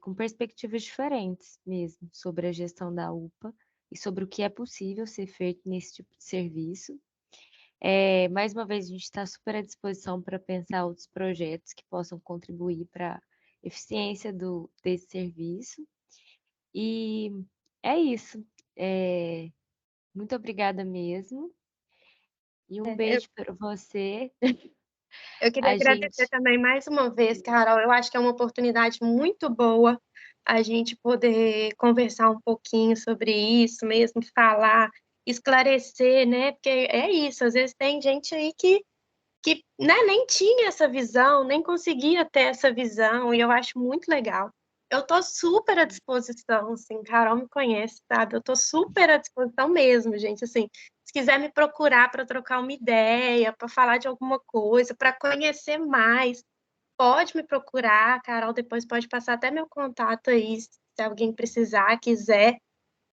com perspectivas diferentes mesmo sobre a gestão da UPA e sobre o que é possível ser feito nesse tipo de serviço. Mais uma vez, a gente está super à disposição para pensar outros projetos que possam contribuir para a eficiência desse serviço. E é isso. Muito obrigada mesmo. E um beijo para você. Eu queria A agradecer gente. também mais uma vez, Carol. Eu acho que é uma oportunidade muito boa a gente poder conversar um pouquinho sobre isso mesmo, falar, esclarecer, né? Porque é isso, às vezes tem gente aí que né, nem tinha essa visão, nem conseguia ter essa visão, e eu acho muito legal. Eu estou super à disposição, assim, Carol me conhece, sabe? Eu estou super à disposição mesmo, gente, assim, se quiser me procurar para trocar uma ideia, para falar de alguma coisa, para conhecer mais, pode me procurar, Carol, depois pode passar até meu contato aí, se alguém precisar, quiser,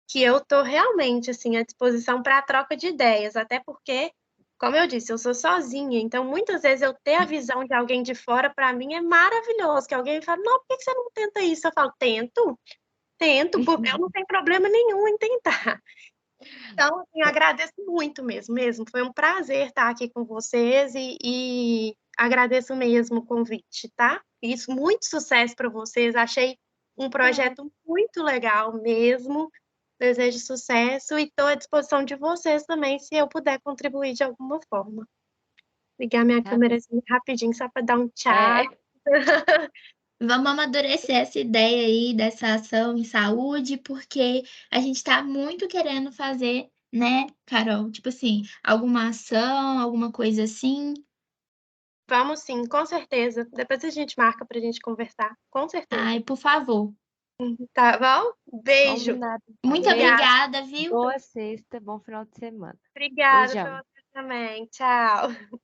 que eu estou realmente, assim, à disposição para a troca de ideias, até porque como eu disse, eu sou sozinha, então muitas vezes eu ter a visão de alguém de fora, para mim, é maravilhoso, que alguém me fala, não, por que você não tenta isso? Eu falo, tento, porque eu não tenho problema nenhum em tentar. Então, assim, eu agradeço muito mesmo, foi um prazer estar aqui com vocês e agradeço mesmo o convite, tá? Isso, muito sucesso para vocês, achei um projeto muito legal mesmo, desejo sucesso e estou à disposição de vocês também, se eu puder contribuir de alguma forma. Ligar minha Tá bom. câmerazinha rapidinho só para dar um tchau. Vamos amadurecer essa ideia aí dessa ação em saúde, porque a gente está muito querendo fazer, né, Carol? Tipo assim, alguma ação, alguma coisa assim. Vamos sim, com certeza. Depois a gente marca para a gente conversar, com certeza. Ai, por favor. Tá bom? Beijo. Combinado. Muito Beijo. obrigada, viu? Boa sexta, bom final de semana. Obrigada Beijão. para você também. Tchau.